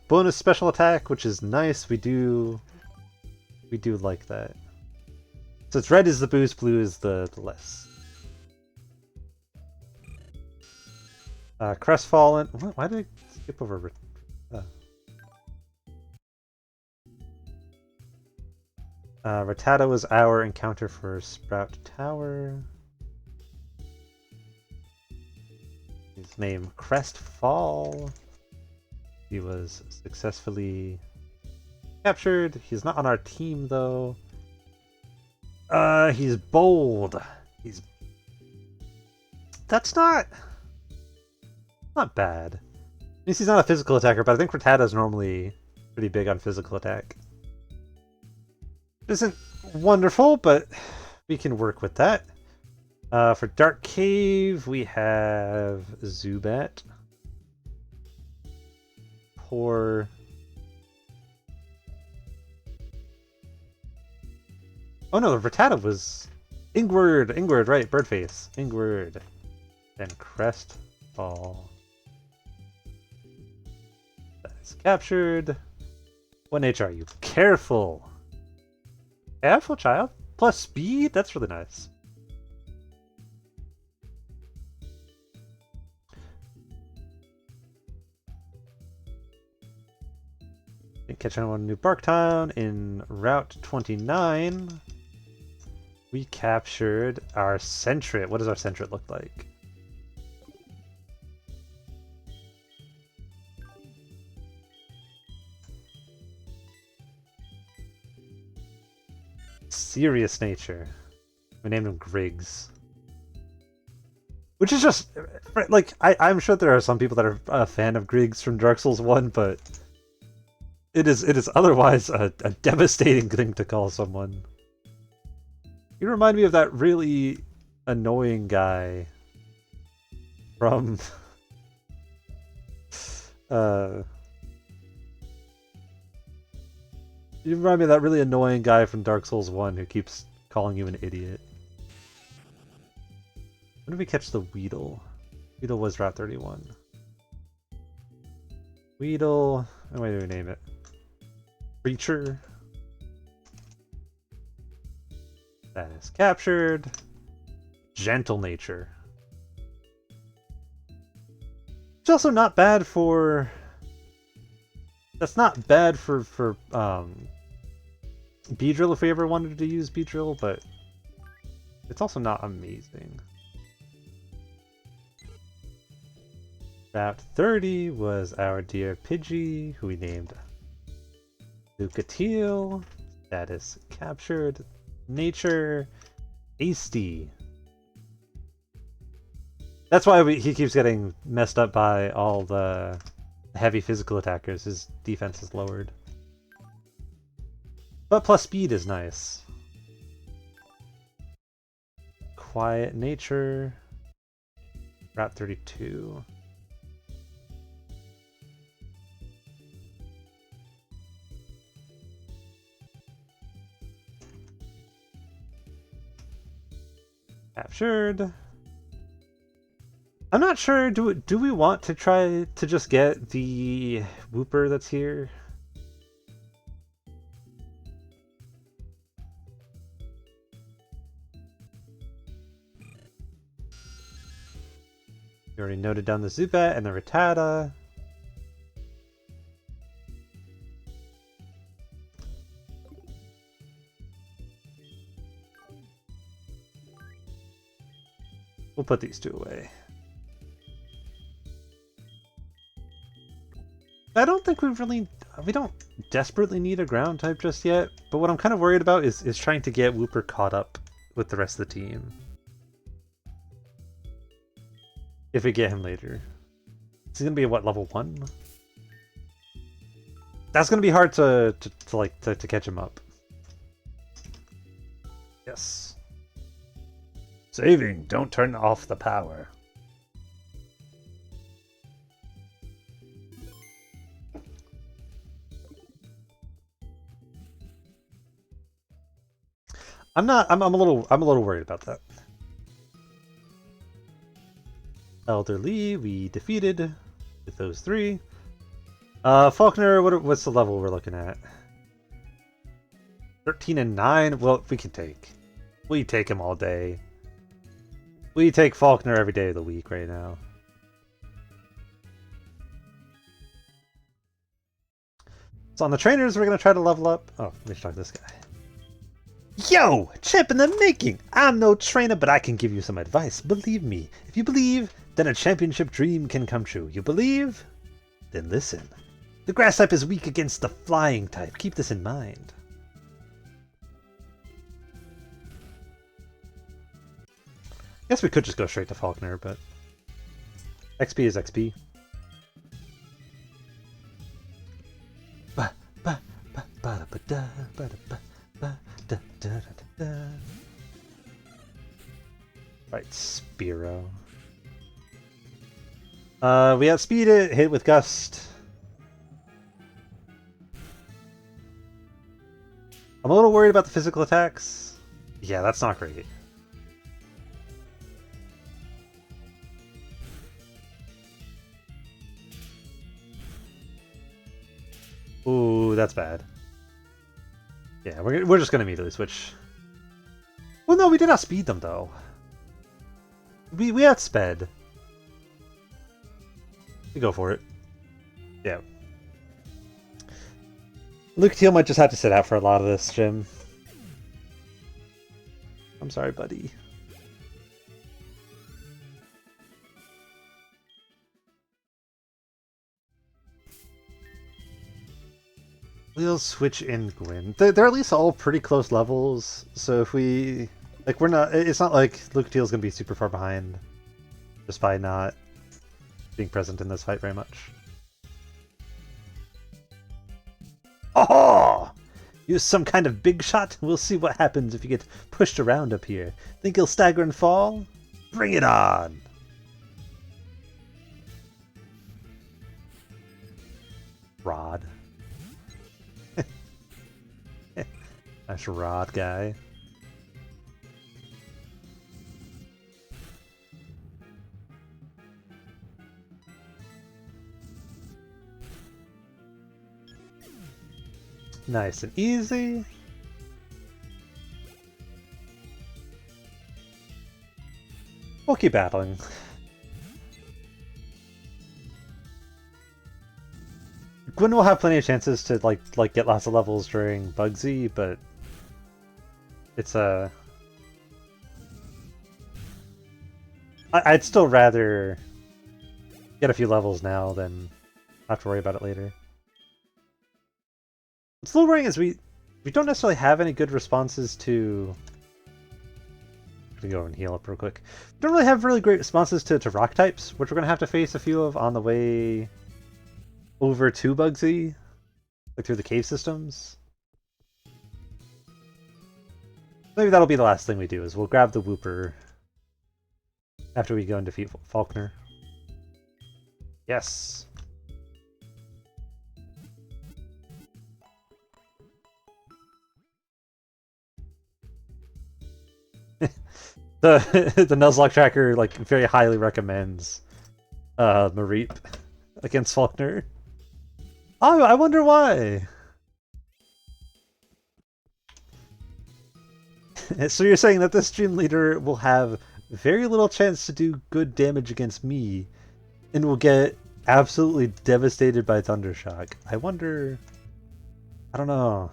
Bonus special attack, which is nice. We do like that. So it's red is the boost, blue is the less. Crestfallen. Why did I skip over? Rattata was our encounter for Sprout Tower. His name Crestfall. He was successfully captured. He's not on our team though. He's bold. That's not bad. He's not a physical attacker, but I think Rattata's normally pretty big on physical attack. It isn't wonderful, but we can work with that. For Dark Cave, we have Zubat. Poor... Oh no, the Rattata was... Ingward, right, Birdface. Ingward. Then Crestfall. That is captured. What nature are you? Careful! Careful, child. Plus speed? That's really nice. Catch anyone New Barktown in Route 29. We captured our Sentret. What does our Sentret look like? Serious nature. We named him Griggs. Which is just, like, I'm sure there are some people that are a fan of Griggs from Dark Souls 1, but it is otherwise a devastating thing to call someone. You remind me of that really annoying guy from you remind me of that really annoying guy from Dark Souls 1 who keeps calling you an idiot. When did we catch the Weedle? Weedle was Route 31. Weedle... What way do we name it? Creature. That is captured. Gentle nature. It's also not bad for... That's not bad for Beedrill if we ever wanted to use Beedrill, but it's also not amazing. Route 30 was our dear Pidgey, who we named Lucatiel. Status captured. Nature. Hasty. That's why he keeps getting messed up by all the heavy physical attackers. His defense is lowered. But plus speed is nice. Quiet nature. Route 32. Captured. I'm not sure, do we want to try to just get the Wooper that's here? We already noted down the Zubat and the Rattata. We'll put these two away. I don't think we don't desperately need a ground type just yet, but what I'm kind of worried about is trying to get Wooper caught up with the rest of the team. If we get him later. Is he gonna be at what, level 1? That's gonna be hard to catch him up. Yes. Saving, don't turn off the power. I'm a little worried about that. Elderly, we defeated with those 3. Faulkner, what's the level we're looking at? 13 and 9? Well, we can take. We take him all day. We take Faulkner every day of the week right now. So on the trainers, we're going to try to level up. Oh, let me talk to this guy. Yo! Champ in the making! I'm no trainer, but I can give you some advice. Believe me. If you believe, then a championship dream can come true. You believe? Then listen. The grass type is weak against the flying type. Keep this in mind. Guess we could just go straight to Faulkner, but XP is XP. Right, Spearow. We outspeed it, hit with Gust. I'm a little worried about the physical attacks. Yeah, that's not great. Ooh, that's bad. Yeah, we're just gonna immediately switch. Well, no, we did outspeed them though. We outsped. We go for it. Yeah. Luke Teal might just have to sit out for a lot of this, Jim. I'm sorry, buddy. We'll switch in Gwyn. They're at least all pretty close levels, so if we... Like, we're not... It's not like Luke Teal's gonna be super far behind just by not being present in this fight very much. Oh! Use some kind of big shot? We'll see what happens if you get pushed around up here. Think he'll stagger and fall? Bring it on! Rod. Nice rod guy. Nice and easy. We'll keep battling. Gwyn will have plenty of chances to like get lots of levels during Bugsy, but it's a... I'd still rather get a few levels now than have to worry about it later. What's a little worrying is we don't necessarily have any good responses to... I'm gonna go and heal up real quick. We don't really have really great responses to rock types, which we're gonna have to face a few of on the way over to Bugsy, like through the cave systems. Maybe that'll be the last thing we do, is we'll grab the Wooper after we go and defeat Faulkner. Yes! the NationLocke tracker like very highly recommends Mareep against Faulkner. Oh, I wonder why. So you're saying that this stream leader will have very little chance to do good damage against me, and will get absolutely devastated by Thundershock. I wonder... I don't know.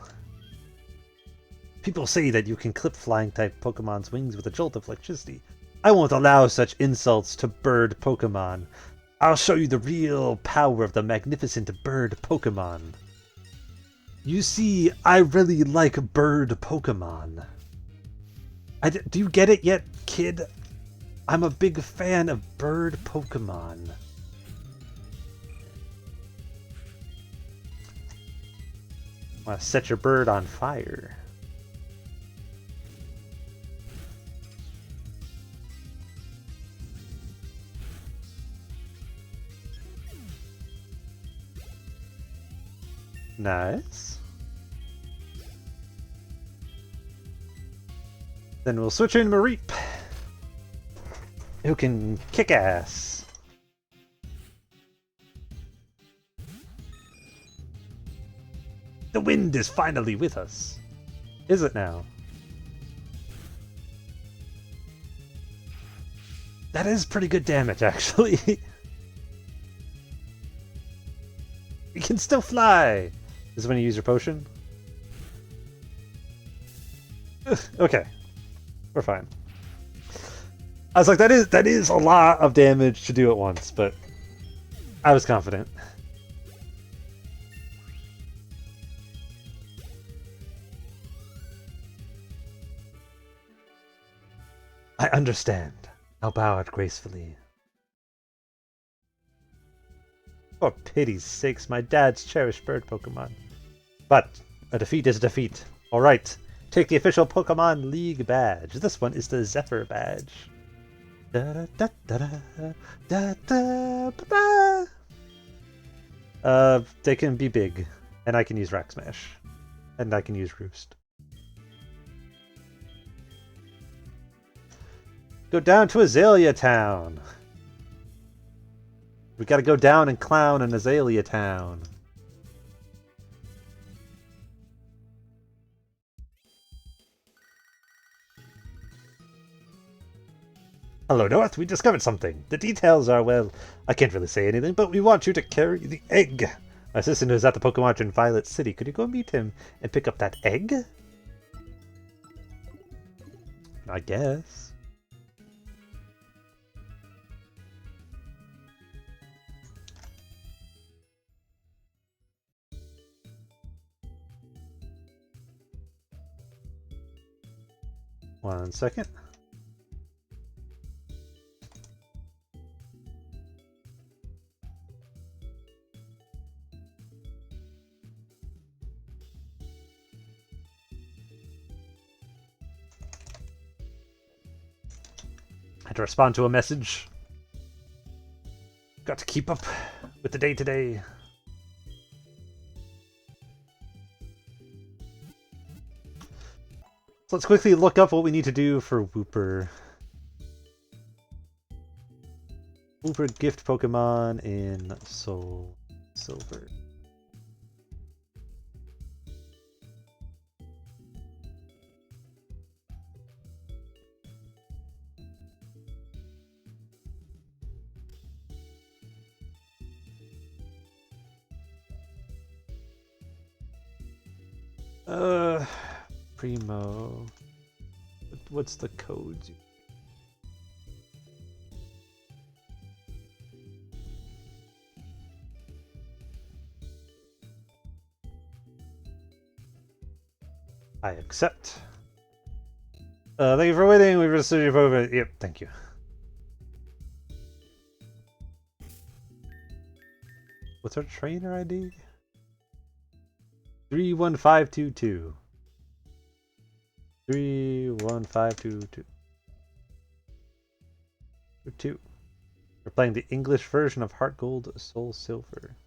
People say that you can clip flying-type Pokemon's wings with a jolt of electricity. I won't allow such insults to bird Pokemon. I'll show you the real power of the magnificent bird Pokemon. You see, I really like bird Pokemon. Do you get it yet, kid? I'm a big fan of bird Pokemon. I want to set your bird on fire. Nice. Then we'll switch in Mareep, who can kick ass. The wind is finally with us. Is it now? That is pretty good damage, actually. We can still fly! This is when you use your potion? Ugh, okay. We're fine. I was like, that is a lot of damage to do at once, but I was confident. I understand. I'll bow out gracefully. For pity's sakes, my dad's cherished bird Pokemon. But a defeat is a defeat. Alright, take the official Pokemon League badge. This one is the Zephyr badge. Da, da, da, da, da, da, ba, ba. They can be big, and I can use Rack Smash, and I can use Roost. Go down to Azalea Town. We gotta go down and clown in Azalea Town. Hello, North. We discovered something. The details are, well, I can't really say anything, but we want you to carry the egg. My assistant is at the Pokemon in Violet City. Could you go meet him and pick up that egg? I guess. One second. I had to respond to a message. Got to keep up with the day-to-day. So let's quickly look up what we need to do for Wooper. Wooper gift Pokemon in Soul Silver. Primo. What's the codes? I accept. Thank you for waiting. We've received your Pokemon. Yep, thank you. What's our trainer ID? 31522. 31522. 2. We're playing the English version of Heart Gold Soul Silver.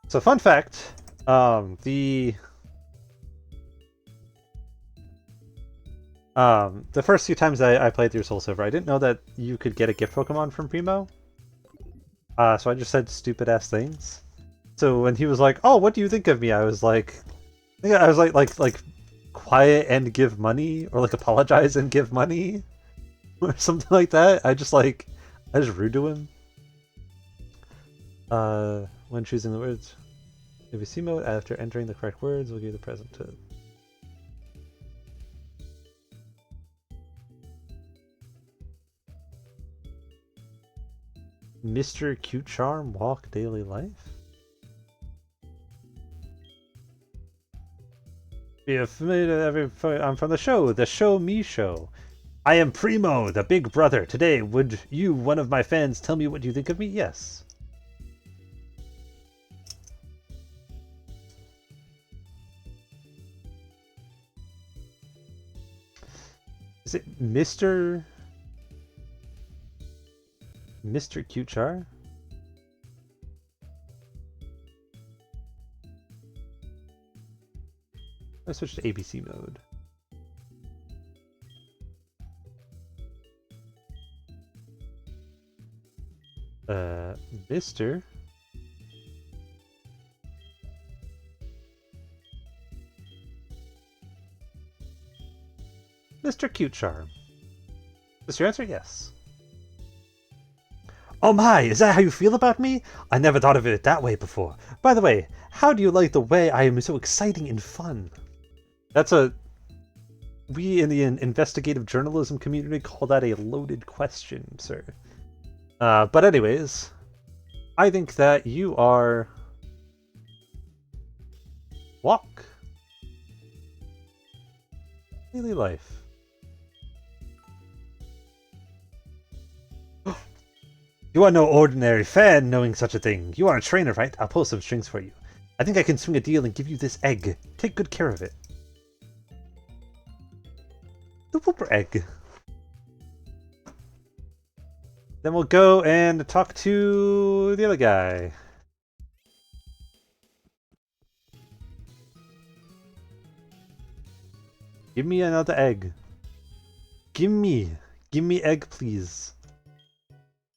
So fun fact, the first few times I played through Soul Silver, I didn't know that you could get a gift Pokemon from Primo. So I just said stupid ass things. So when he was like, "Oh, what do you think of me?" I was like, like quiet and give money, or like apologize and give money, or something like that. I just rude to him. When choosing the words, if you see mode after entering the correct words, we'll give the present to. Mr. Cute Charm walk daily life? I'm from the Show Me Show. I am Primo, the big brother. Today, would you, one of my fans, tell me what you think of me? Yes. Is it Mr. Cute Char? I switched to ABC mode. Mr. Cute Charm. Is this your answer? Yes. Oh my, is that how you feel about me? I never thought of it that way before. By the way, how do you like the way I am so exciting and fun? We in the investigative journalism community call that a loaded question, sir. But anyways, I think that you are... Walk. Daily life. You are no ordinary fan knowing such a thing. You are a trainer, right? I'll pull some strings for you. I think I can swing a deal and give you this egg. Take good care of it. The whooper egg. Then we'll go and talk to the other guy. Give me another egg. Give me egg, please.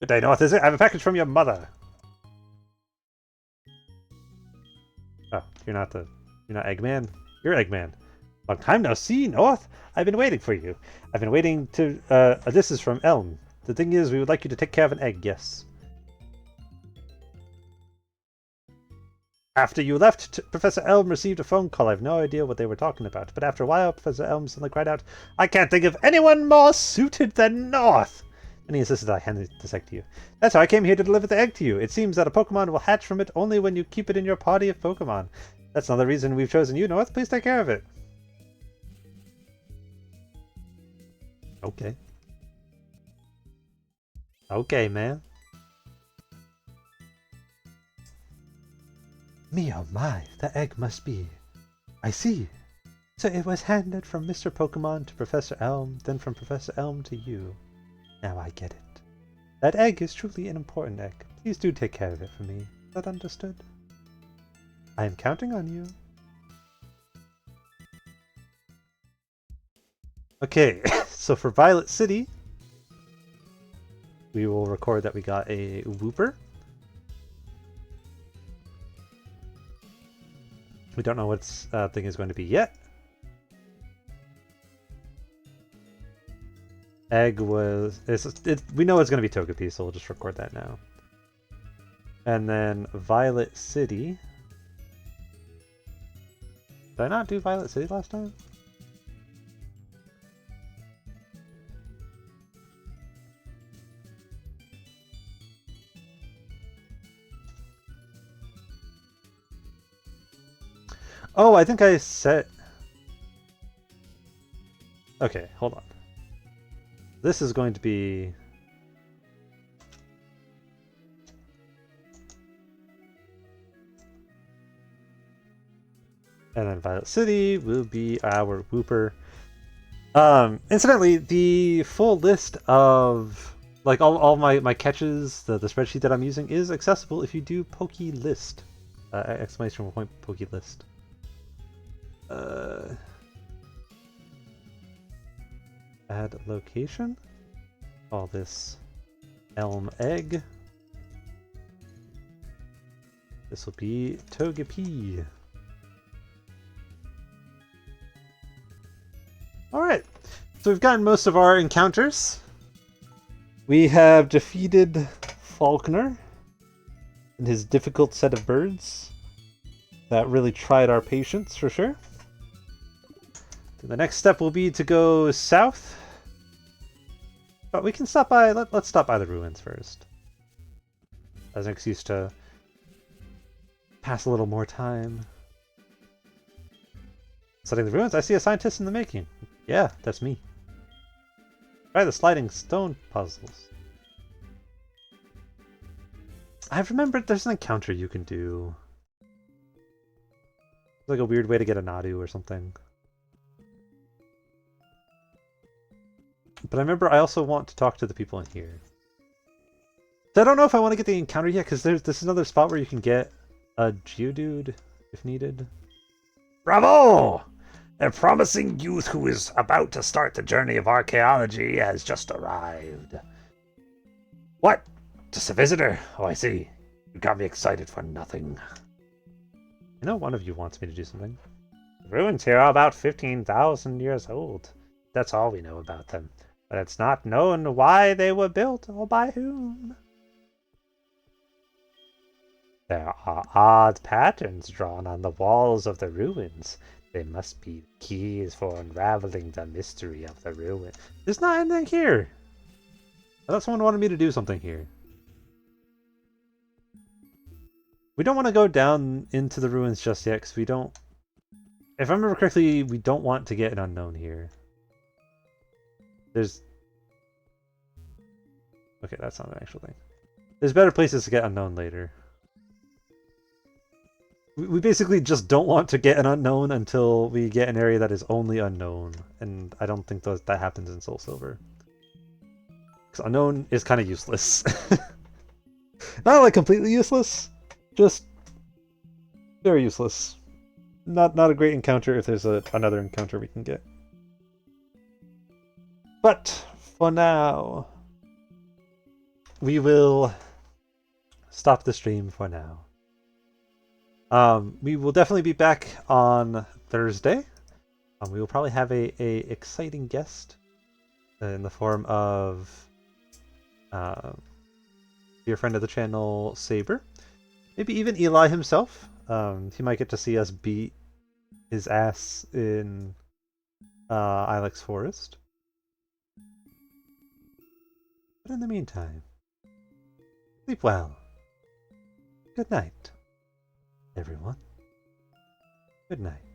Good day, North. Is it? I have a package from your mother. Oh, you're not Eggman. You're Eggman. Long time no see, North. I've been waiting for you. I've been waiting to. This is from Elm. The thing is, we would like you to take care of an egg. Yes. After you left, Professor Elm received a phone call. I have no idea what they were talking about, but after a while, Professor Elm suddenly cried out, "I can't think of anyone more suited than North!" And he insisted I hand this egg to you. That's how I came here to deliver the egg to you. It seems that a Pokemon will hatch from it only when you keep it in your party of Pokemon. That's another reason we've chosen you, North. Please take care of it. Okay. Okay, man. Me oh my, the egg must be. I see. So it was handed from Mr. Pokemon to Professor Elm, then from Professor Elm to you. Now I get it. That egg is truly an important egg. Please do take care of it for me. Is that understood? I am counting on you. Okay, so for Violet City, we will record that we got a Wooper. We don't know what thing is going to be yet. Egg was... we know it's going to be Togepi, so we'll just record that now. And then Violet City. Did I not do Violet City last time? Oh, I think I set... Okay, hold on. This is going to be... And then Violet City will be our Wooper. Incidentally, the full list of like all my catches, the spreadsheet that I'm using is accessible if you do PokeList. Exclamation point PokeList. Add location. Call this Elm Egg. This will be Togepi. Alright, so we've gotten most of our encounters. We have defeated Faulkner and his difficult set of birds. That really tried our patience, for sure. The next step will be to go south. But we can stop by, let's stop by the ruins first. As an excuse to pass a little more time. Studying the ruins, I see a scientist in the making. Yeah, that's me. Try the sliding stone puzzles. I've remembered there's an encounter you can do. Like a weird way to get a Nadu or something. But I remember I also want to talk to the people in here. So I don't know if I want to get the encounter yet, because this is another spot where you can get a Geodude if needed. Bravo! A promising youth who is about to start the journey of archaeology has just arrived. What? Just a visitor? Oh, I see. You got me excited for nothing. I know one of you wants me to do something. The ruins here are about 15,000 years old. That's all we know about them. But it's not known why they were built or by whom. There are odd patterns drawn on the walls of the ruins. They must be keys for unraveling the mystery of the ruin. There's not anything here! I thought someone wanted me to do something here. We don't want to go down into the ruins just yet, because we don't... If I remember correctly, we don't want to get an unknown here. There's... Okay, that's not an actual thing. There's better places to get unknown later. We basically just don't want to get an unknown until we get an area that is only unknown, and I don't think that happens in Soul Silver. Because unknown is kind of useless. Not like completely useless, just very useless. Not a great encounter if there's another encounter we can get. But for now, we will stop the stream for now. We will definitely be back on Thursday. We will probably have a exciting guest in the form of dear friend of the channel, Saber. Maybe even Eli himself. He might get to see us beat his ass in Ilex Forest. But in the meantime, sleep well. Good night, everyone. Good night.